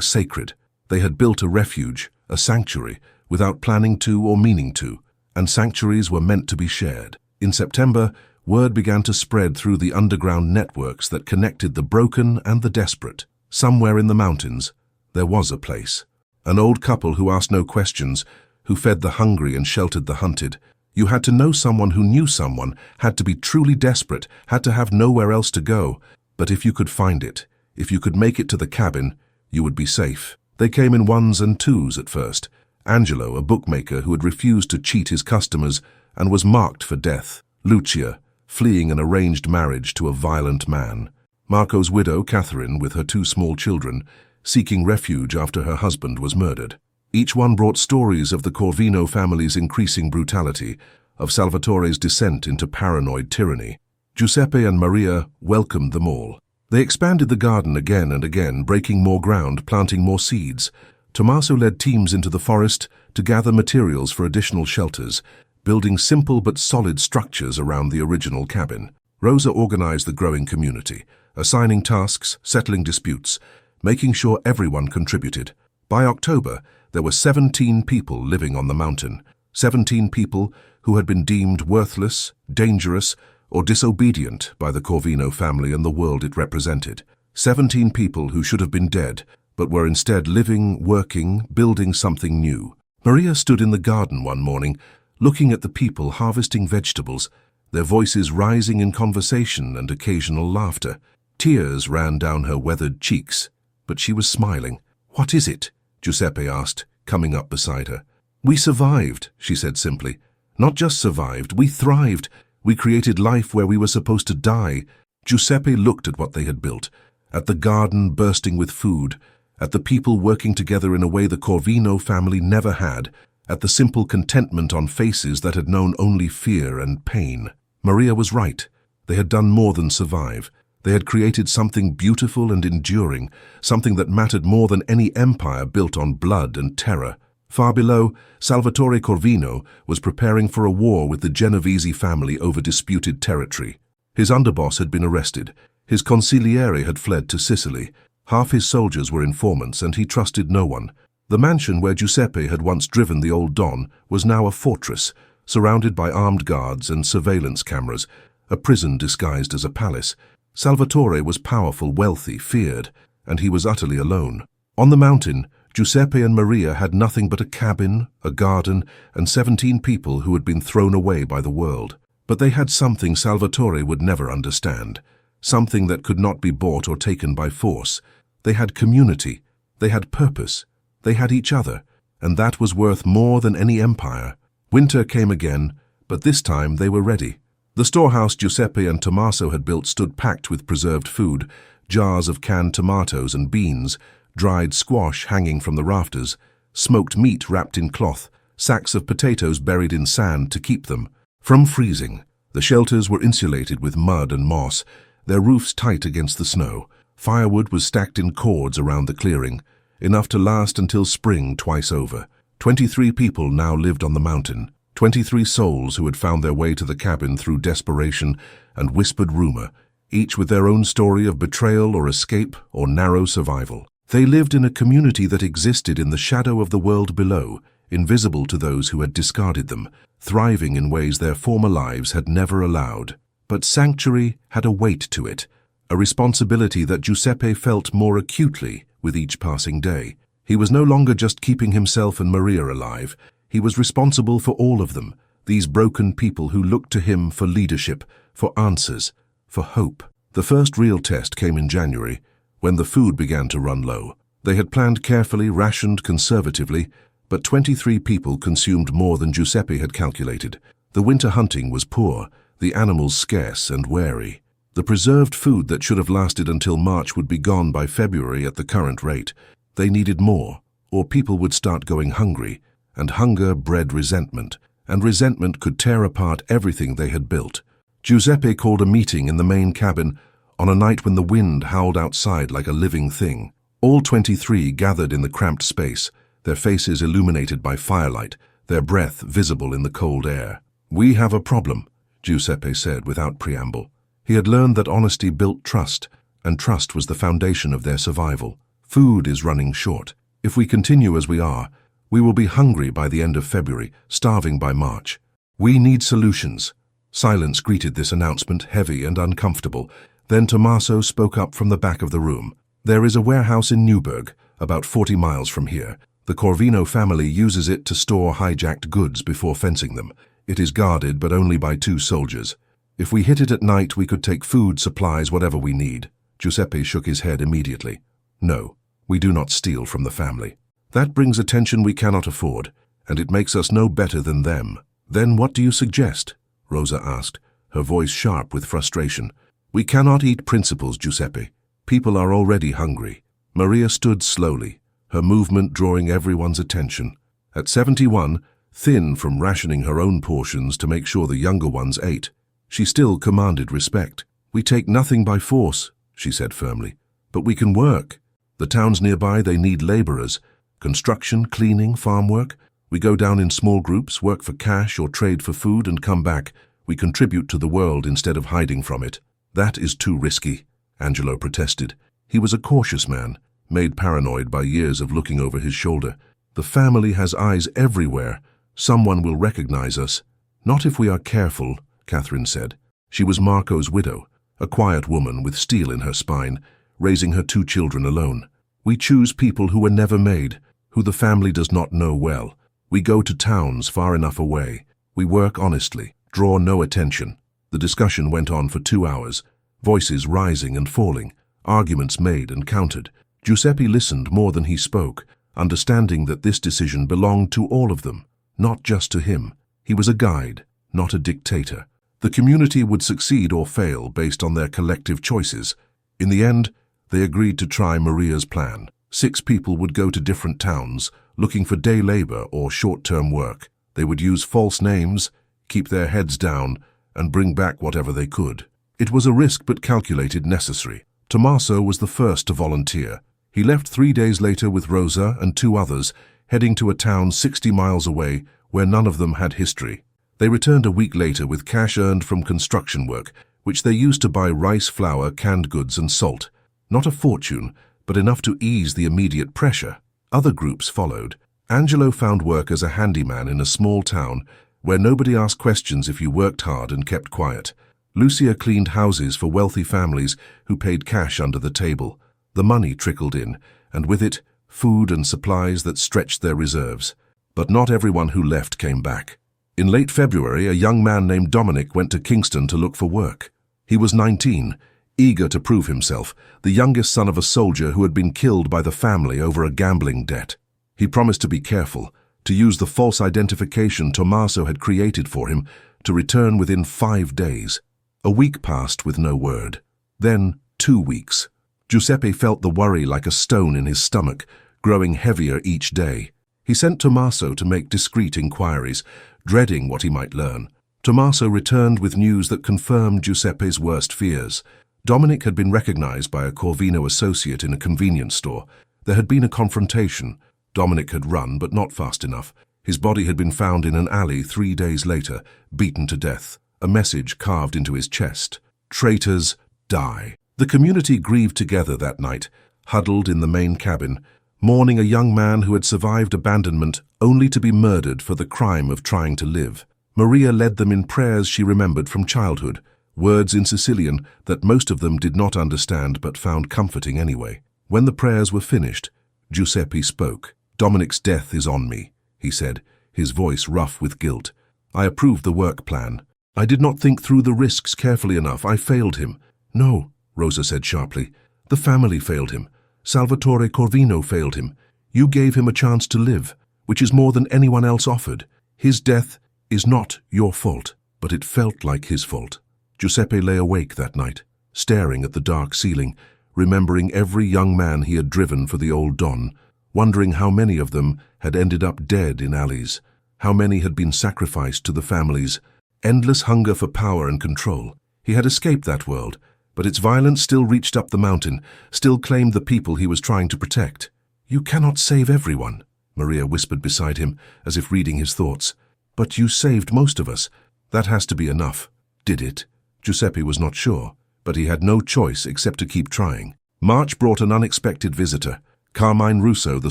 Speaker 1: sacred. They had built a refuge, a sanctuary, without planning to or meaning to, and sanctuaries were meant to be shared. In September, word began to spread through the underground networks that connected the broken and the desperate. Somewhere in the mountains, there was a place. An old couple who asked no questions, who fed the hungry and sheltered the hunted. You had to know someone who knew someone, had to be truly desperate, had to have nowhere else to go. But if you could find it, if you could make it to the cabin, you would be safe. They came in ones and twos at first. Angelo, a bookmaker who had refused to cheat his customers and was marked for death. Lucia, fleeing an arranged marriage to a violent man. Marco's widow, Catherine, with her 2 small children, seeking refuge after her husband was murdered. Each one brought stories of the Corvino family's increasing brutality, of Salvatore's descent into paranoid tyranny. Giuseppe and Maria welcomed them all. They expanded the garden again and again, breaking more ground, planting more seeds. Tommaso led teams into the forest to gather materials for additional shelters, building simple but solid structures around the original cabin. Rosa organized the growing community, assigning tasks, settling disputes, making sure everyone contributed. By October, there were 17 people living on the mountain, 17 people who had been deemed worthless, dangerous, or disobedient by the Corvino family and the world it represented. 17 people who should have been dead, but were instead living, working, building something new. Maria stood in the garden one morning, looking at the people harvesting vegetables, their voices rising in conversation and occasional laughter. Tears ran down her weathered cheeks, but she was smiling. "What is it?" Giuseppe asked, coming up beside her. "We survived," she said simply. "Not just survived, we thrived. We created life where we were supposed to die." Giuseppe looked at what they had built, at the garden bursting with food, at the people working together in a way the Corvino family never had, at the simple contentment on faces that had known only fear and pain. Maria was right. They had done more than survive. They had created something beautiful and enduring, something that mattered more than any empire built on blood and terror. Far below, Salvatore Corvino was preparing for a war with the Genovese family over disputed territory. His underboss had been arrested. His consigliere had fled to Sicily. Half his soldiers were informants, and he trusted no one. The mansion where Giuseppe had once driven the old Don was now a fortress, surrounded by armed guards and surveillance cameras, a prison disguised as a palace. Salvatore was powerful, wealthy, feared, and he was utterly alone. On the mountain, Giuseppe and Maria had nothing but a cabin, a garden, and 17 people who had been thrown away by the world. But they had something Salvatore would never understand, something that could not be bought or taken by force. They had community, they had purpose, they had each other, and that was worth more than any empire. Winter came again, but this time they were ready. The storehouse Giuseppe and Tommaso had built stood packed with preserved food, jars of canned tomatoes and beans, dried squash hanging from the rafters, smoked meat wrapped in cloth, sacks of potatoes buried in sand to keep them from freezing. The shelters were insulated with mud and moss, their roofs tight against the snow. Firewood was stacked in cords around the clearing, enough to last until spring twice over. 23 people now lived on the mountain. 23 souls who had found their way to the cabin through desperation and whispered rumor, each with their own story of betrayal or escape or narrow survival. They lived in a community that existed in the shadow of the world below, invisible to those who had discarded them, thriving in ways their former lives had never allowed. But sanctuary had a weight to it, a responsibility that Giuseppe felt more acutely with each passing day. He was no longer just keeping himself and Maria alive. He was responsible for all of them, these broken people who looked to him for leadership, for answers, for hope. The first real test came in January, when the food began to run low. They had planned carefully, rationed conservatively, but 23 people consumed more than Giuseppe had calculated. The winter hunting was poor, the animals scarce and wary. The preserved food that should have lasted until March would be gone by February at the current rate. They needed more, or people would start going hungry, and hunger bred resentment, and resentment could tear apart everything they had built. Giuseppe called a meeting in the main cabin on a night when the wind howled outside like a living thing. All 23 gathered in the cramped space, their faces illuminated by firelight, their breath visible in the cold air. "We have a problem," Giuseppe said without preamble. He had learned that honesty built trust, and trust was the foundation of their survival. "Food is running short. If we continue as we are, we will be hungry by the end of February, starving by March. We need solutions." Silence greeted this announcement, heavy and uncomfortable. Then Tommaso spoke up from the back of the room. "There is a warehouse in Newburgh, about 40 miles from here. The Corvino family uses it to store hijacked goods before fencing them. It is guarded, but only by 2 soldiers. If we hit it at night, we could take food, supplies, whatever we need." Giuseppe shook his head immediately. "No, we do not steal from the family. That brings attention we cannot afford, and it makes us no better than them." "Then what do you suggest?" Rosa asked, her voice sharp with frustration. "We cannot eat principles, Giuseppe. People are already hungry." Maria stood slowly, her movement drawing everyone's attention. At 71, thin from rationing her own portions to make sure the younger ones ate, she still commanded respect. "We take nothing by force," she said firmly, "but we can work. The towns nearby, they need laborers. Construction, cleaning, farm work. We go down in small groups, work for cash or trade for food and come back. We contribute to the world instead of hiding from it." "That is too risky," Angelo protested. He was a cautious man, made paranoid by years of looking over his shoulder. "The family has eyes everywhere. Someone will recognize us." "Not if we are careful," Catherine said. She was Marco's widow, a quiet woman with steel in her spine, raising her 2 children alone. "We choose people who were never made, who the family does not know well. We go to towns far enough away. We work honestly, draw no attention." The discussion went on for 2 hours, voices rising and falling, arguments made and countered. Giuseppe listened more than he spoke, understanding that this decision belonged to all of them, not just to him. He was a guide, not a dictator. The community would succeed or fail based on their collective choices. In the end, they agreed to try Maria's plan. 6 people would go to different towns, looking for day labor or short-term work. They would use false names, keep their heads down, and bring back whatever they could. It was a risk but calculated necessary. Tommaso was the first to volunteer. He left 3 days later with Rosa and 2 others, heading to a town 60 miles away where none of them had history. They returned a week later with cash earned from construction work, which they used to buy rice, flour, canned goods, and salt. Not a fortune, but enough to ease the immediate pressure. Other groups followed. Angelo found work as a handyman in a small town where nobody asked questions if you worked hard and kept quiet. Lucia cleaned houses for wealthy families who paid cash under the table. The money trickled in, and with it, food and supplies that stretched their reserves. But not everyone who left came back. In late February, a young man named Dominic went to Kingston to look for work. He was 19, eager to prove himself, the youngest son of a soldier who had been killed by the family over a gambling debt. He promised to be careful, to use the false identification Tommaso had created for him, to return within 5 days. A week passed with no word. Then 2 weeks. Giuseppe felt the worry like a stone in his stomach, growing heavier each day. He sent Tommaso to make discreet inquiries, dreading what he might learn. Tommaso returned with news that confirmed Giuseppe's worst fears. Dominic had been recognized by a Corvino associate in a convenience store. There had been a confrontation. Dominic had run, but not fast enough. His body had been found in an alley 3 days later, beaten to death. A message carved into his chest: "Traitors, die." The community grieved together that night, huddled in the main cabin, mourning a young man who had survived abandonment only to be murdered for the crime of trying to live. Maria led them in prayers she remembered from childhood, words in Sicilian that most of them did not understand but found comforting anyway. When the prayers were finished, Giuseppe spoke. "Dominic's death is on me," he said, his voice rough with guilt. "I approve the work plan. I did not think through the risks carefully enough. I failed him." "No," Rosa said sharply. "The family failed him. Salvatore Corvino failed him. You gave him a chance to live, which is more than anyone else offered. His death is not your fault, but it felt like his fault." Giuseppe lay awake that night, staring at the dark ceiling, remembering every young man he had driven for the old Don, wondering how many of them had ended up dead in alleys, how many had been sacrificed to the families. Endless hunger for power and control. He had escaped that world, but its violence still reached up the mountain, still claimed the people he was trying to protect. "You cannot save everyone," Maria whispered beside him, as if reading his thoughts. "But you saved most of us. That has to be enough." Did it? Giuseppe was not sure, but he had no choice except to keep trying. March brought an unexpected visitor. Carmine Russo, the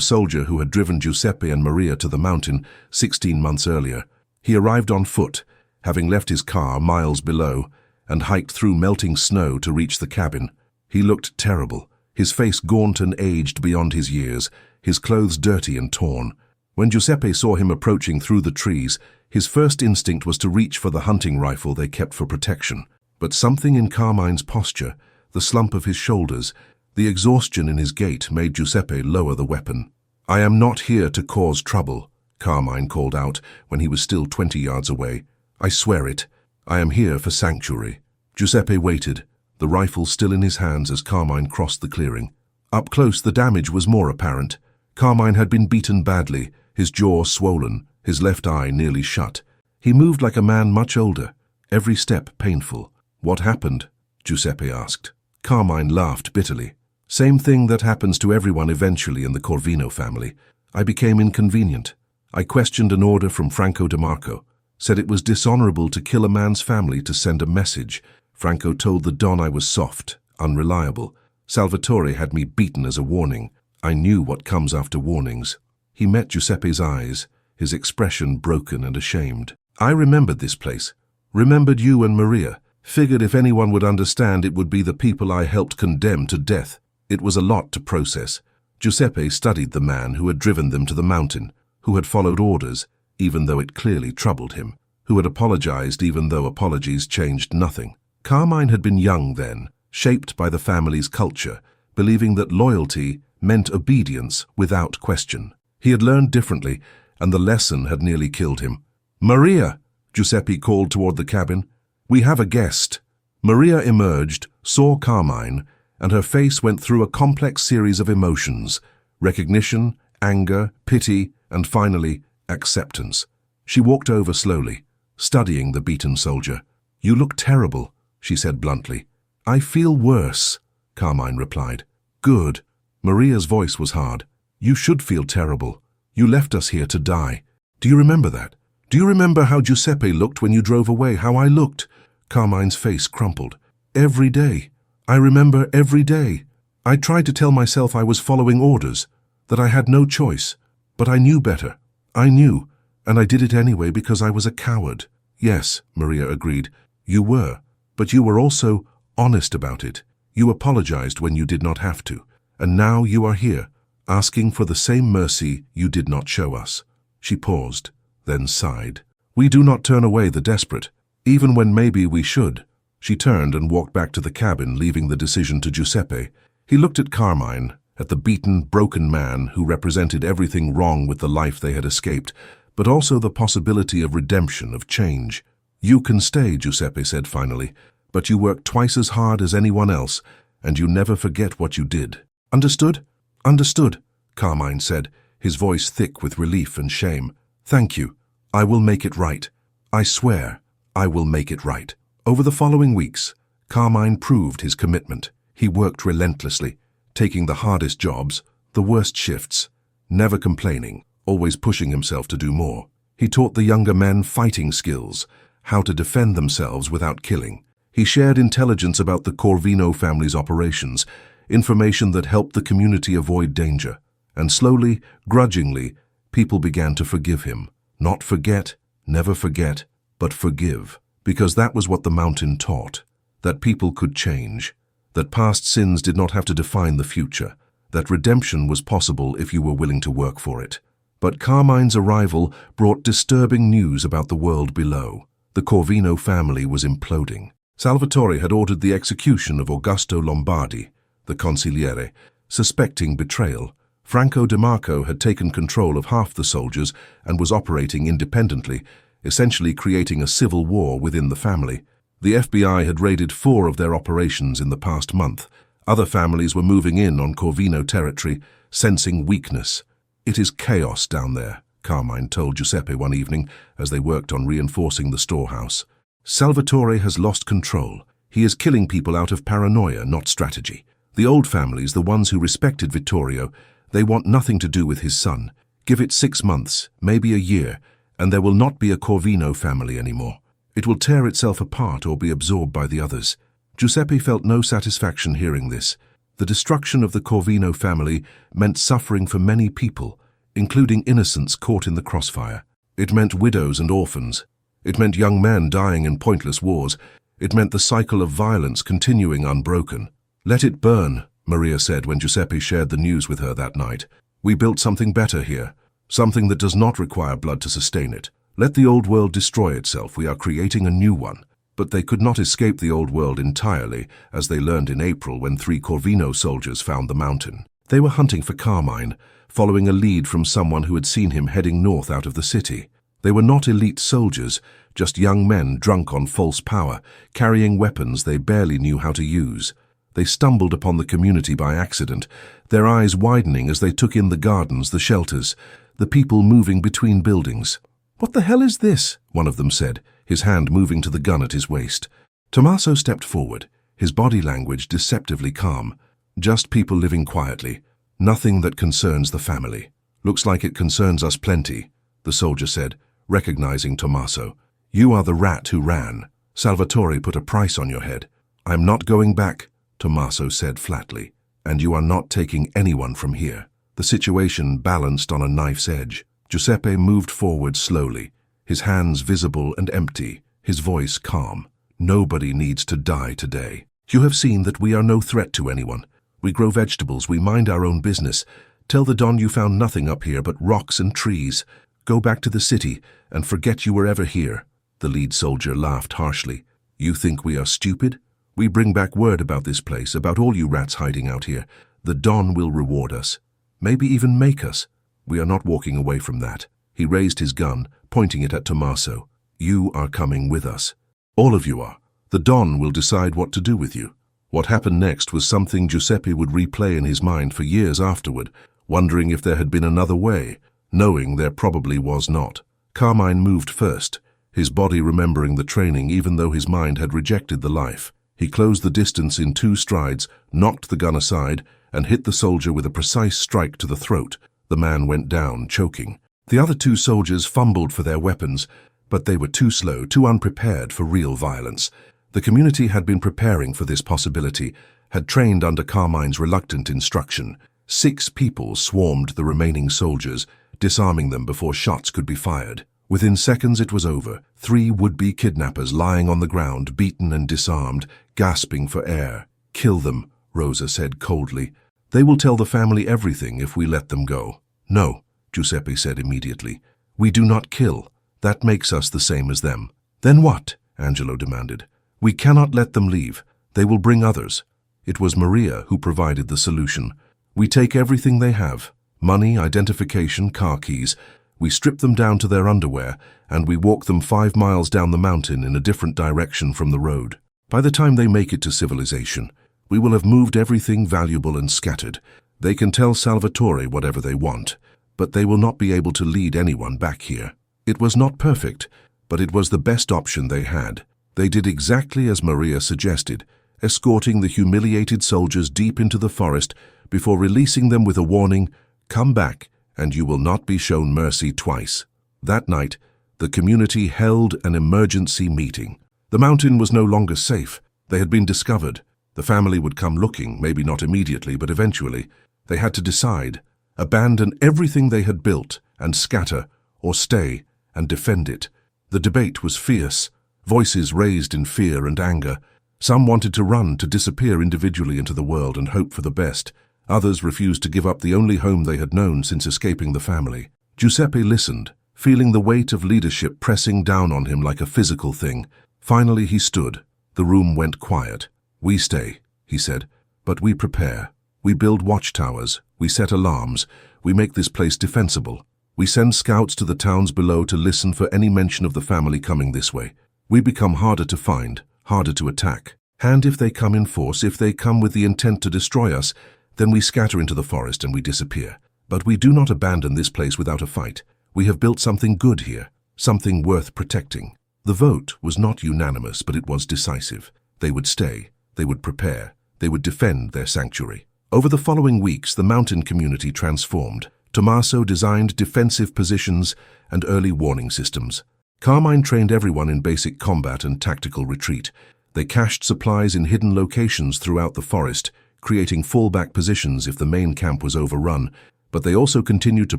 Speaker 1: soldier who had driven Giuseppe and Maria to the mountain 16 months earlier. He arrived on foot, having left his car miles below, and hiked through melting snow to reach the cabin. He looked terrible, his face gaunt and aged beyond his years, his clothes dirty and torn. When Giuseppe saw him approaching through the trees, his first instinct was to reach for the hunting rifle they kept for protection. But something in Carmine's posture, the slump of his shoulders, the exhaustion in his gait made Giuseppe lower the weapon. "I am not here to cause trouble," Carmine called out when he was still 20 yards away. "I swear it. I am here for sanctuary." Giuseppe waited, the rifle still in his hands as Carmine crossed the clearing. Up close, the damage was more apparent. Carmine had been beaten badly, his jaw swollen, his left eye nearly shut. He moved like a man much older, every step painful. "What happened?" Giuseppe asked. Carmine laughed bitterly. "Same thing that happens to everyone eventually in the Corvino family. I became inconvenient. I questioned an order from Franco DeMarco, said it was dishonorable to kill a man's family to send a message. Franco told the Don I was soft, unreliable. Salvatore had me beaten as a warning. I knew what comes after warnings." He met Giuseppe's eyes, his expression broken and ashamed. "I remembered this place. Remembered you and Maria. Figured if anyone would understand, it would be the people I helped condemn to death." It was a lot to process. Giuseppe studied the man who had driven them to the mountain, who had followed orders, even though it clearly troubled him, who had apologized even though apologies changed nothing. Carmine had been young then, shaped by the family's culture, believing that loyalty meant obedience without question. He had learned differently, and the lesson had nearly killed him. "Maria!" Giuseppe called toward the cabin. "We have a guest." Maria emerged, saw Carmine, and her face went through a complex series of emotions: recognition, anger, pity, and finally, acceptance. She walked over slowly, studying the beaten soldier. "You look terrible," she said bluntly. "I feel worse," Carmine replied. "Good." Maria's voice was hard. "You should feel terrible. You left us here to die. Do you remember that? Do you remember how Giuseppe looked when you drove away, how I looked?" Carmine's face crumpled. "Every day. I remember every day. I tried to tell myself I was following orders, that I had no choice. But I knew better. I knew, and I did it anyway because I was a coward." "Yes," Maria agreed. "You were. But you were also honest about it. You apologized when you did not have to. And now you are here, asking for the same mercy you did not show us." She paused, then sighed. "We do not turn away the desperate, even when maybe we should." She turned and walked back to the cabin, leaving the decision to Giuseppe. He looked at Carmine, at the beaten, broken man who represented everything wrong with the life they had escaped, but also the possibility of redemption, of change. "You can stay," Giuseppe said finally, "but you work twice as hard as anyone else, and you never forget what you did." "Understood?" "Understood," Carmine said, his voice thick with relief and shame. "Thank you. I will make it right. I swear, I will make it right." Over the following weeks, Carmine proved his commitment. He worked relentlessly, taking the hardest jobs, the worst shifts, never complaining, always pushing himself to do more. He taught the younger men fighting skills, how to defend themselves without killing. He shared intelligence about the Corvino family's operations, information that helped the community avoid danger. And slowly, grudgingly, people began to forgive him. Not forget, never forget, but forgive. Because that was what the mountain taught, that people could change, that past sins did not have to define the future, that redemption was possible if you were willing to work for it. But Carmine's arrival brought disturbing news about the world below. The Corvino family was imploding. Salvatore had ordered the execution of Augusto Lombardi, the consigliere, suspecting betrayal. Franco DeMarco had taken control of half the soldiers and was operating independently, essentially creating a civil war within the family. The FBI had raided 4 of their operations in the past month. Other families were moving in on Corvino territory, sensing weakness. "It is chaos down there," Carmine told Giuseppe one evening as they worked on reinforcing the storehouse. "Salvatore has lost control. He is killing people out of paranoia, not strategy. The old families, the ones who respected Vittorio, they want nothing to do with his son. Give it 6 months, maybe a year, and there will not be a Corvino family anymore. It will tear itself apart or be absorbed by the others. Giuseppe felt no satisfaction hearing this. The destruction of the Corvino family meant suffering for many people, including innocents caught in the crossfire. It meant widows and orphans. It meant young men dying in pointless wars. It meant the cycle of violence continuing unbroken. "Let it burn," Maria said when Giuseppe shared the news with her that night. "We built something better here, something that does not require blood to sustain it. Let the old world destroy itself. We are creating a new one." But they could not escape the old world entirely, as they learned in April when 3 Corvino soldiers found the mountain. They were hunting for Carmine, following a lead from someone who had seen him heading north out of the city. They were not elite soldiers, just young men drunk on false power, carrying weapons they barely knew how to use. They stumbled upon the community by accident, their eyes widening as they took in the gardens, the shelters, the people moving between buildings. "What the hell is this?" one of them said, his hand moving to the gun at his waist. Tommaso stepped forward, his body language deceptively calm. "Just people living quietly. Nothing that concerns the family." "Looks like it concerns us plenty," the soldier said, recognizing Tommaso. "You are the rat who ran. Salvatore put a price on your head." "I'm not going back," Tommaso said flatly, "and you are not taking anyone from here." The situation balanced on a knife's edge. Giuseppe moved forward slowly, his hands visible and empty, his voice calm. "Nobody needs to die today. You have seen that we are no threat to anyone. We grow vegetables, we mind our own business. Tell the Don you found nothing up here but rocks and trees. Go back to the city and forget you were ever here." The lead soldier laughed harshly. "You think we are stupid? We bring back word about this place, about all you rats hiding out here. The Don will reward us. Maybe even make us. We are not walking away from that." He raised his gun, pointing it at Tommaso. "You are coming with us. All of you are. The Don will decide what to do with you." What happened next was something Giuseppe would replay in his mind for years afterward, wondering if there had been another way, knowing there probably was not. Carmine moved first, his body remembering the training even though his mind had rejected the life. He closed the distance in 2 strides, knocked the gun aside, and hit the soldier with a precise strike to the throat. The man went down, choking. The other 2 soldiers fumbled for their weapons, but they were too slow, too unprepared for real violence. The community had been preparing for this possibility, had trained under Carmine's reluctant instruction. 6 people swarmed the remaining soldiers, disarming them before shots could be fired. Within seconds it was over. 3 would-be kidnappers lying on the ground, beaten and disarmed, gasping for air. "Kill them," Rosa said coldly. "They will tell the family everything if we let them go." "No," Giuseppe said immediately. "We do not kill. That makes us the same as them." "Then what?" Angelo demanded. "We cannot let them leave. They will bring others." It was Maria who provided the solution. "We take everything they have, money, identification, car keys. We strip them down to their underwear, and we walk them 5 miles down the mountain in a different direction from the road. By the time they make it to civilization, we will have moved everything valuable and scattered. They can tell Salvatore whatever they want, but they will not be able to lead anyone back here." It was not perfect, but it was the best option they had. They did exactly as Maria suggested, escorting the humiliated soldiers deep into the forest before releasing them with a warning, "Come back, and you will not be shown mercy twice." That night, the community held an emergency meeting. The mountain was no longer safe. They had been discovered. The family would come looking, maybe not immediately, but eventually. They had to decide, abandon everything they had built and scatter, or stay and defend it. The debate was fierce, voices raised in fear and anger. Some wanted to run, to disappear individually into the world and hope for the best. Others refused to give up the only home they had known since escaping the family. Giuseppe listened, feeling the weight of leadership pressing down on him like a physical thing. Finally he stood. The room went quiet. "We stay," he said, "but we prepare. We build watchtowers, we set alarms, we make this place defensible. We send scouts to the towns below to listen for any mention of the family coming this way. We become harder to find, harder to attack. And if they come in force, if they come with the intent to destroy us, then we scatter into the forest and we disappear. But we do not abandon this place without a fight. We have built something good here, something worth protecting." The vote was not unanimous, but it was decisive. They would stay, they would prepare, they would defend their sanctuary. Over the following weeks, the mountain community transformed. Tommaso designed defensive positions and early warning systems. Carmine trained everyone in basic combat and tactical retreat. They cached supplies in hidden locations throughout the forest, creating fallback positions if the main camp was overrun, but they also continued to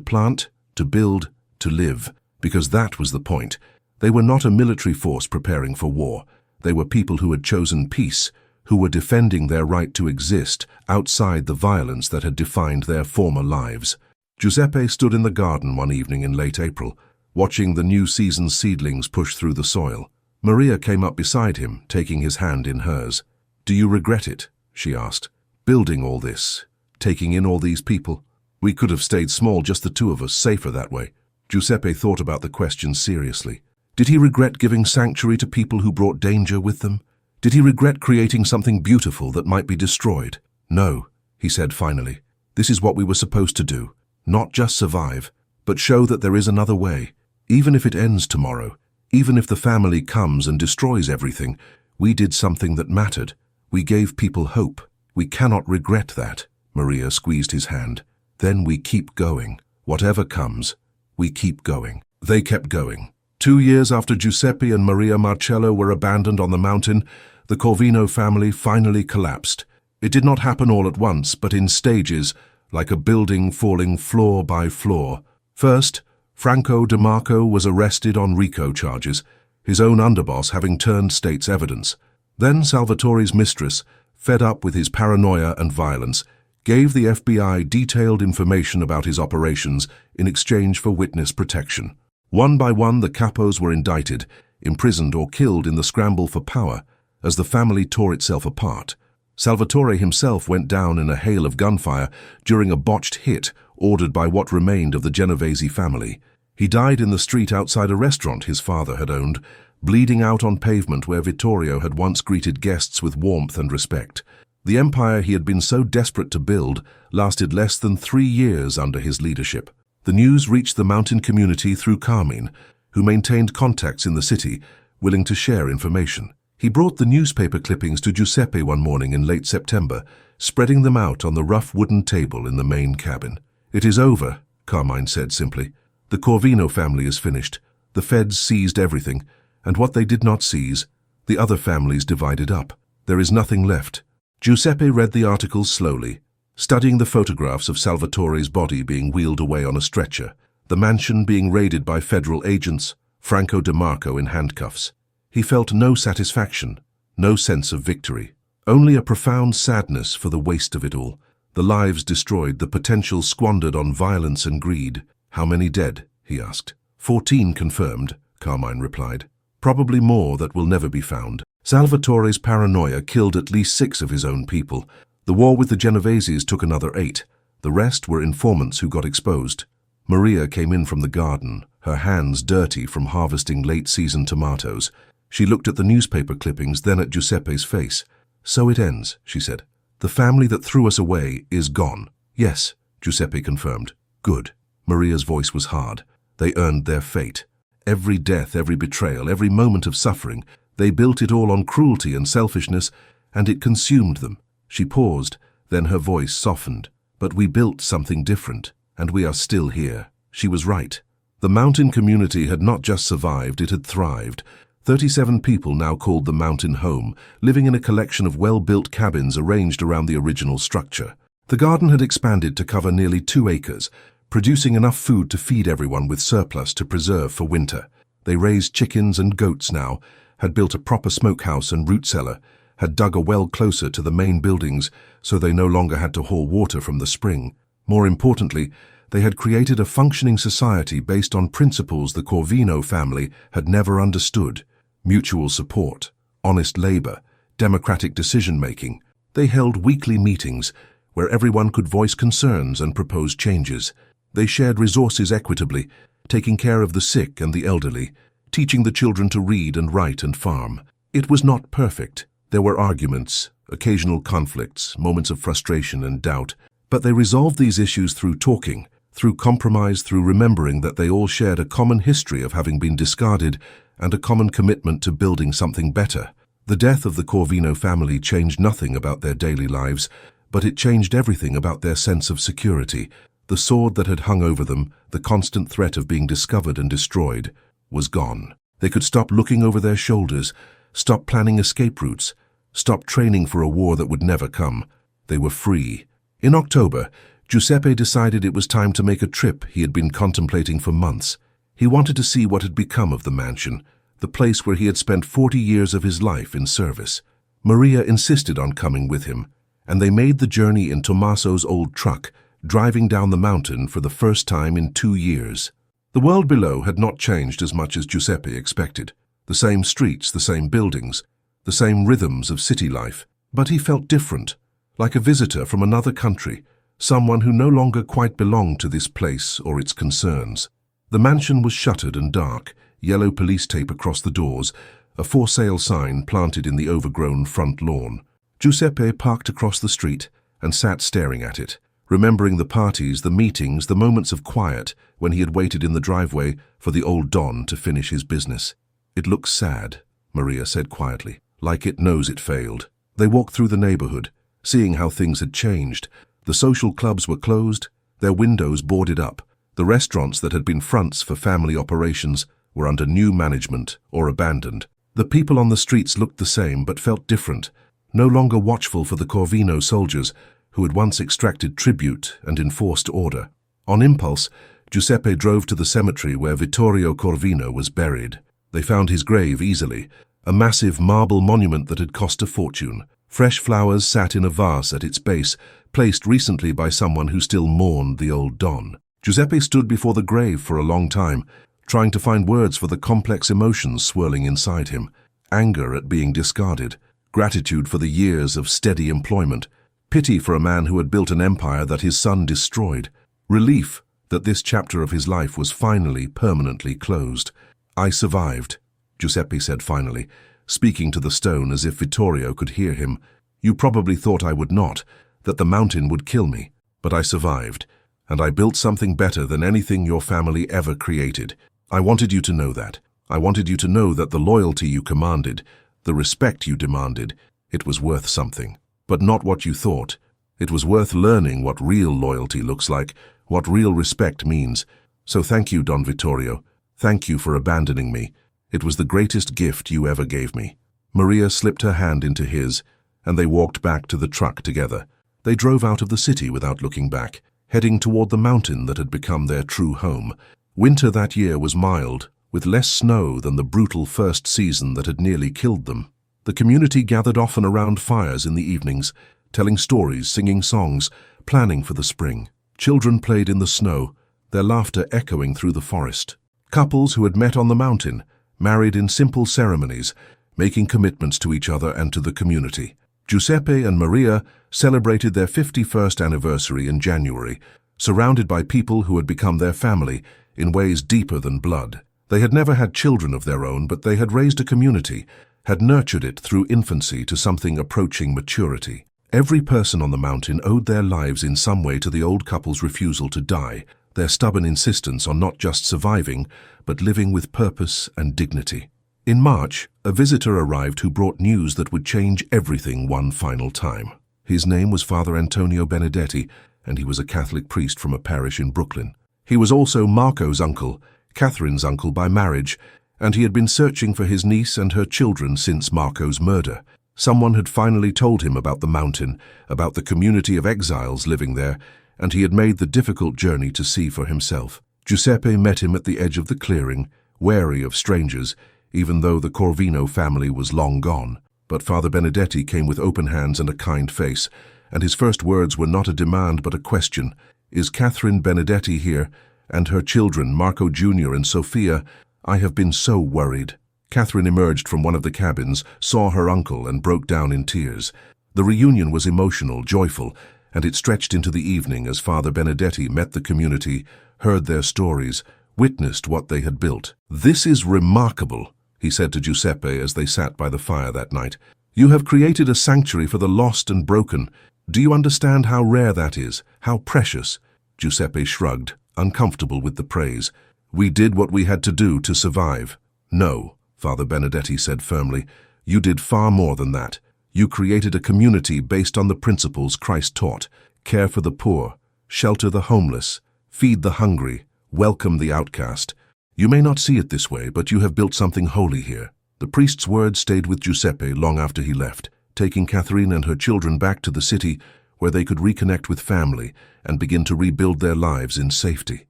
Speaker 1: plant, to build, to live, because that was the point. They were not a military force preparing for war. They were people who had chosen peace, who were defending their right to exist outside the violence that had defined their former lives. Giuseppe stood in the garden one evening in late April, watching the new season's seedlings push through the soil. Maria came up beside him, taking his hand in hers. "Do you regret it?" she asked. "Building all this, taking in all these people? We could have stayed small, just the two of us, safer that way." Giuseppe thought about the question seriously. Did he regret giving sanctuary to people who brought danger with them? Did he regret creating something beautiful that might be destroyed? "No," he said finally. "This is what we were supposed to do. Not just survive, but show that there is another way. Even if it ends tomorrow, even if the family comes and destroys everything, we did something that mattered. We gave people hope. We cannot regret that." Maria squeezed his hand. "Then we keep going. Whatever comes, we keep going." They kept going. 2 years after Giuseppe and Maria Marcello were abandoned on the mountain, the Corvino family finally collapsed. It did not happen all at once, but in stages, like a building falling floor by floor. First, Franco De Marco was arrested on RICO charges, his own underboss having turned state's evidence. Then Salvatore's mistress, fed up with his paranoia and violence, gave the FBI detailed information about his operations in exchange for witness protection. One by one, the capos were indicted, imprisoned or killed in the scramble for power as the family tore itself apart. Salvatore himself went down in a hail of gunfire during a botched hit ordered by what remained of the Genovese family. He died in the street outside a restaurant his father had owned, bleeding out on pavement where Vittorio had once greeted guests with warmth and respect. The empire he had been so desperate to build lasted less than 3 years under his leadership. The news reached the mountain community through Carmine, who maintained contacts in the city, willing to share information. He brought the newspaper clippings to Giuseppe one morning in late September, spreading them out on the rough wooden table in the main cabin. "It is over," Carmine said simply. "The Corvino family is finished. The feds seized everything, and what they did not seize, the other families divided up. There is nothing left." Giuseppe read the articles slowly, studying the photographs of Salvatore's body being wheeled away on a stretcher, the mansion being raided by federal agents, Franco De Marco in handcuffs. He felt no satisfaction, no sense of victory, only a profound sadness for the waste of it all. The lives destroyed, the potential squandered on violence and greed. "How many dead?" he asked. 14 confirmed, Carmine replied. "Probably more that will never be found." Salvatore's paranoia killed at least 6 of his own people. The war with the Genoveses took another 8. The rest were informants who got exposed. Maria came in from the garden, her hands dirty from harvesting late-season tomatoes. She looked at the newspaper clippings, then at Giuseppe's face. "So it ends," she said. "The family that threw us away is gone." "Yes," Giuseppe confirmed. "Good." Maria's voice was hard. "They earned their fate. Every death, every betrayal, every moment of suffering, they built it all on cruelty and selfishness, and it consumed them." She paused, then her voice softened. "But we built something different, and we are still here." She was right. The mountain community had not just survived, it had thrived. 37 people now called the mountain home, living in a collection of well-built cabins arranged around the original structure. The garden had expanded to cover nearly 2 acres, producing enough food to feed everyone with surplus to preserve for winter. They raised chickens and goats now, had built a proper smokehouse and root cellar, had dug a well closer to the main buildings so they no longer had to haul water from the spring. More importantly, they had created a functioning society based on principles the Corvino family had never understood: mutual support, honest labor, democratic decision-making. They held weekly meetings where everyone could voice concerns and propose changes. They shared resources equitably, taking care of the sick and the elderly, teaching the children to read and write and farm. It was not perfect. There were arguments, occasional conflicts, moments of frustration and doubt, but they resolved these issues through talking, through compromise, through remembering that they all shared a common history of having been discarded and a common commitment to building something better. The death of the Corvino family changed nothing about their daily lives, but it changed everything about their sense of security. The sword that had hung over them, the constant threat of being discovered and destroyed, was gone. They could stop looking over their shoulders, stop planning escape routes, stop training for a war that would never come. They were free. In October, Giuseppe decided it was time to make a trip he had been contemplating for months. He wanted to see what had become of the mansion, the place where he had spent 40 years of his life in service. Maria insisted on coming with him, and they made the journey in Tommaso's old truck, driving down the mountain for the first time in 2 years. The world below had not changed as much as Giuseppe expected. The same streets, the same buildings, the same rhythms of city life. But he felt different, like a visitor from another country, someone who no longer quite belonged to this place or its concerns. The mansion was shuttered and dark, yellow police tape across the doors, a for sale sign planted in the overgrown front lawn. Giuseppe parked across the street and sat staring at it, remembering the parties, the meetings, the moments of quiet when he had waited in the driveway for the old Don to finish his business. "It looks sad," Maria said quietly, "like it knows it failed." They walked through the neighborhood, seeing how things had changed. The social clubs were closed, their windows boarded up. The restaurants that had been fronts for family operations were under new management or abandoned. The people on the streets looked the same but felt different, no longer watchful for the Corvino soldiers who had once extracted tribute and enforced order. On impulse, Giuseppe drove to the cemetery where Vittorio Corvino was buried. They found his grave easily, a massive marble monument that had cost a fortune. Fresh flowers sat in a vase at its base, placed recently by someone who still mourned the old Don. Giuseppe stood before the grave for a long time, trying to find words for the complex emotions swirling inside him. Anger at being discarded, gratitude for the years of steady employment, pity for a man who had built an empire that his son destroyed, relief that this chapter of his life was finally permanently closed. "I survived," Giuseppe said finally, speaking to the stone as if Vittorio could hear him. "You probably thought I would not, that the mountain would kill me, but I survived, and I built something better than anything your family ever created. I wanted you to know that. I wanted you to know that the loyalty you commanded, the respect you demanded, it was worth something. But not what you thought. It was worth learning what real loyalty looks like, what real respect means. So thank you, Don Vittorio. Thank you for abandoning me. It was the greatest gift you ever gave me." Maria slipped her hand into his, and they walked back to the truck together. They drove out of the city without looking back, heading toward the mountain that had become their true home. Winter that year was mild, with less snow than the brutal first season that had nearly killed them. The community gathered often around fires in the evenings, telling stories, singing songs, planning for the spring. Children played in the snow, their laughter echoing through the forest. Couples who had met on the mountain married in simple ceremonies, making commitments to each other and to the community. Giuseppe and Maria celebrated their 51st anniversary in January, surrounded by people who had become their family in ways deeper than blood. They had never had children of their own, but they had raised a community, had nurtured it through infancy to something approaching maturity. Every person on the mountain owed their lives in some way to the old couple's refusal to die, their stubborn insistence on not just surviving, but living with purpose and dignity. In March, a visitor arrived who brought news that would change everything one final time. His name was Father Antonio Benedetti, and he was a Catholic priest from a parish in Brooklyn. He was also Marco's uncle, Catherine's uncle by marriage, and he had been searching for his niece and her children since Marco's murder. Someone had finally told him about the mountain, about the community of exiles living there, and he had made the difficult journey to see for himself. Giuseppe met him at the edge of the clearing, wary of strangers, even though the Corvino family was long gone. But Father Benedetti came with open hands and a kind face, and his first words were not a demand but a question. "Is Catherine Benedetti here? And her children, Marco Jr. and Sophia? I have been so worried." Catherine emerged from one of the cabins, saw her uncle, and broke down in tears. The reunion was emotional, joyful, and it stretched into the evening as Father Benedetti met the community, heard their stories, witnessed what they had built. "This is remarkable," he said to Giuseppe as they sat by the fire that night. "You have created a sanctuary for the lost and broken. Do you understand how rare that is, how precious?" Giuseppe shrugged, uncomfortable with the praise. "We did what we had to do to survive." "No," Father Benedetti said firmly. "You did far more than that. You created a community based on the principles Christ taught. Care for the poor, shelter the homeless, feed the hungry, welcome the outcast. You may not see it this way, but you have built something holy here. The priest's words stayed with Giuseppe long after he left, taking Catherine and her children back to the city where they could reconnect with family and begin to rebuild their lives in safety.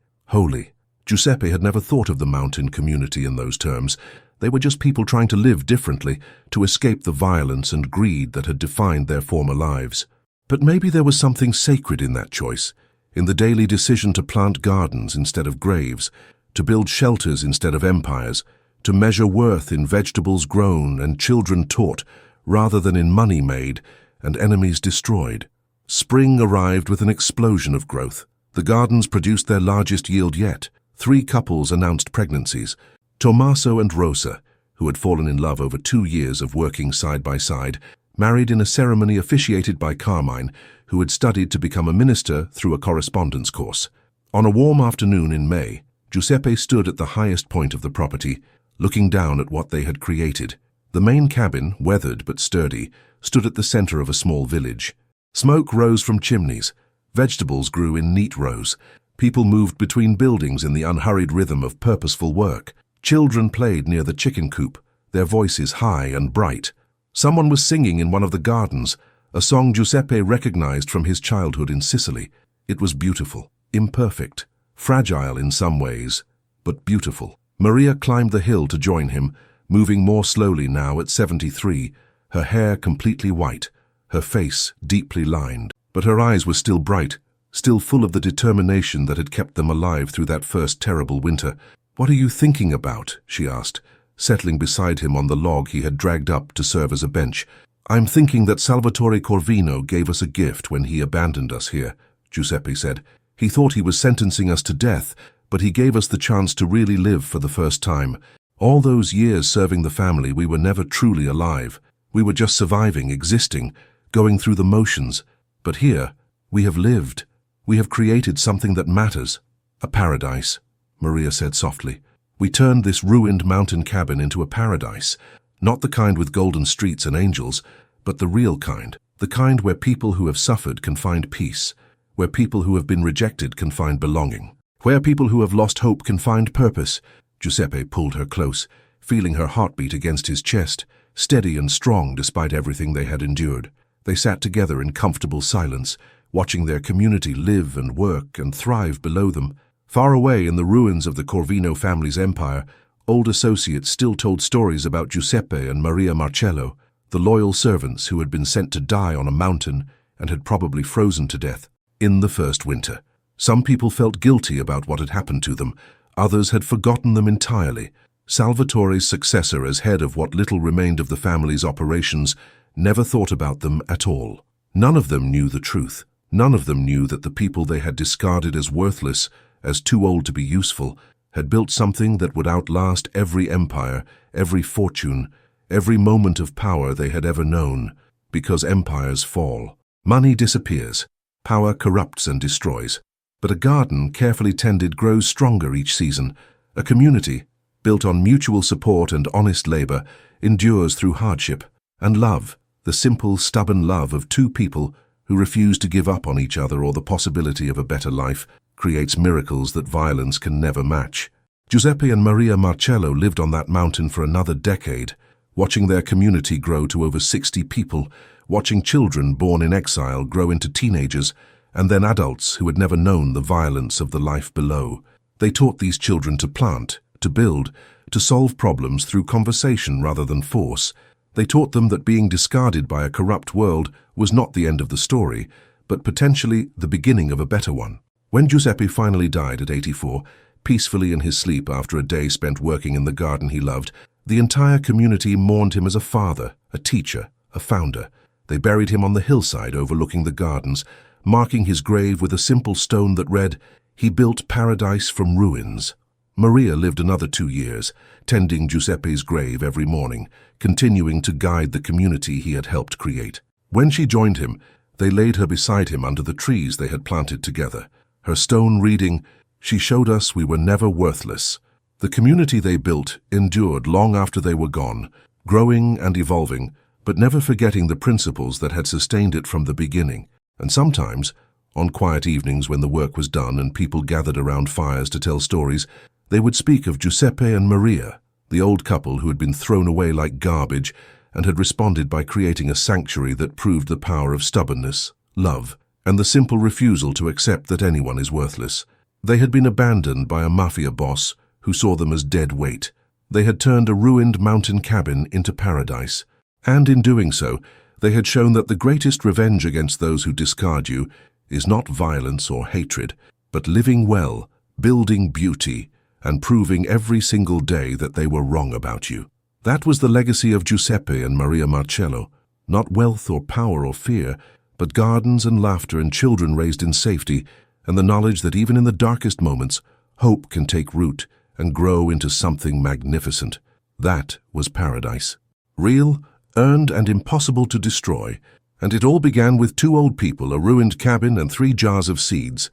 Speaker 1: Holy. Giuseppe had never thought of the mountain community in those terms. They were just people trying to live differently, to escape the violence and greed that had defined their former lives. But maybe there was something sacred in that choice, in the daily decision to plant gardens instead of graves, to build shelters instead of empires, to measure worth in vegetables grown and children taught, rather than in money made and enemies destroyed. Spring arrived with an explosion of growth. The gardens produced their largest yield yet. 3 couples announced pregnancies. Tommaso and Rosa, who had fallen in love over 2 years of working side by side, married in a ceremony officiated by Carmine, who had studied to become a minister through a correspondence course. On a warm afternoon in May, Giuseppe stood at the highest point of the property, looking down at what they had created. The main cabin, weathered but sturdy, stood at the center of a small village. Smoke rose from chimneys. Vegetables grew in neat rows. People moved between buildings in the unhurried rhythm of purposeful work. Children played near the chicken coop, their voices high and bright. Someone was singing in one of the gardens, a song Giuseppe recognized from his childhood in Sicily. It was beautiful, imperfect, fragile in some ways, but beautiful. Maria climbed the hill to join him, moving more slowly now at 73, her hair completely white, her face deeply lined. But her eyes were still bright, still full of the determination that had kept them alive through that first terrible winter. "What are you thinking about?" she asked, settling beside him on the log he had dragged up to serve as a bench. "I'm thinking that Salvatore Corvino gave us a gift when he abandoned us here," Giuseppe said. "He thought he was sentencing us to death, but he gave us the chance to really live for the first time. All those years serving the family, we were never truly alive. We were just surviving, existing, going through the motions. But here, we have lived. We have created something that matters. A paradise," Maria said softly. "We turned this ruined mountain cabin into a paradise. Not the kind with golden streets and angels, but the real kind. The kind where people who have suffered can find peace, where people who have been rejected can find belonging, where people who have lost hope can find purpose." Giuseppe pulled her close, feeling her heartbeat against his chest, steady and strong despite everything they had endured. They sat together in comfortable silence, watching their community live and work and thrive below them. Far away in the ruins of the Corvino family's empire, old associates still told stories about Giuseppe and Maria Marcello, the loyal servants who had been sent to die on a mountain and had probably frozen to death in the first winter. Some people felt guilty about what had happened to them. Others had forgotten them entirely. Salvatore's successor as head of what little remained of the family's operations never thought about them at all. None of them knew the truth. None of them knew that the people they had discarded as worthless, as too old to be useful, had built something that would outlast every empire, every fortune, every moment of power they had ever known, because empires fall. Money disappears. Power corrupts and destroys. But a garden carefully tended grows stronger each season. A community, built on mutual support and honest labor, endures through hardship. And love, the simple, stubborn love of 2 people who refuse to give up on each other or the possibility of a better life, creates miracles that violence can never match. Giuseppe and Maria Marcello lived on that mountain for another decade, watching their community grow to over 60 people, watching children born in exile grow into teenagers, and then adults who had never known the violence of the life below. They taught these children to plant, to build, to solve problems through conversation rather than force. They taught them that being discarded by a corrupt world was not the end of the story, but potentially the beginning of a better one. When Giuseppe finally died at 84, peacefully in his sleep after a day spent working in the garden he loved, the entire community mourned him as a father, a teacher, a founder. They buried him on the hillside overlooking the gardens, marking his grave with a simple stone that read, "He built paradise from ruins." Maria lived another 2 years, tending Giuseppe's grave every morning, continuing to guide the community he had helped create. When she joined him, they laid her beside him under the trees they had planted together, her stone reading, "She showed us we were never worthless." The community they built endured long after they were gone, growing and evolving, but never forgetting the principles that had sustained it from the beginning. And sometimes, On quiet evenings when the work was done and people gathered around fires to tell stories, they would speak of Giuseppe and Maria, the old couple who had been thrown away like garbage and had responded by creating a sanctuary that proved the power of stubbornness, love, and the simple refusal to accept that anyone is worthless. They had been abandoned by a Mafia boss who saw them as dead weight. They had turned a ruined mountain cabin into paradise. And in doing so, they had shown that the greatest revenge against those who discard you is not violence or hatred, but living well, building beauty, and proving every single day that they were wrong about you. That was the legacy of Giuseppe and Maria Marcello. Not wealth or power or fear, but gardens and laughter and children raised in safety, and the knowledge that even in the darkest moments, hope can take root and grow into something magnificent. That was paradise. Real, earned, and impossible to destroy. And it all began with two old people, a ruined cabin, and 3 jars of seeds.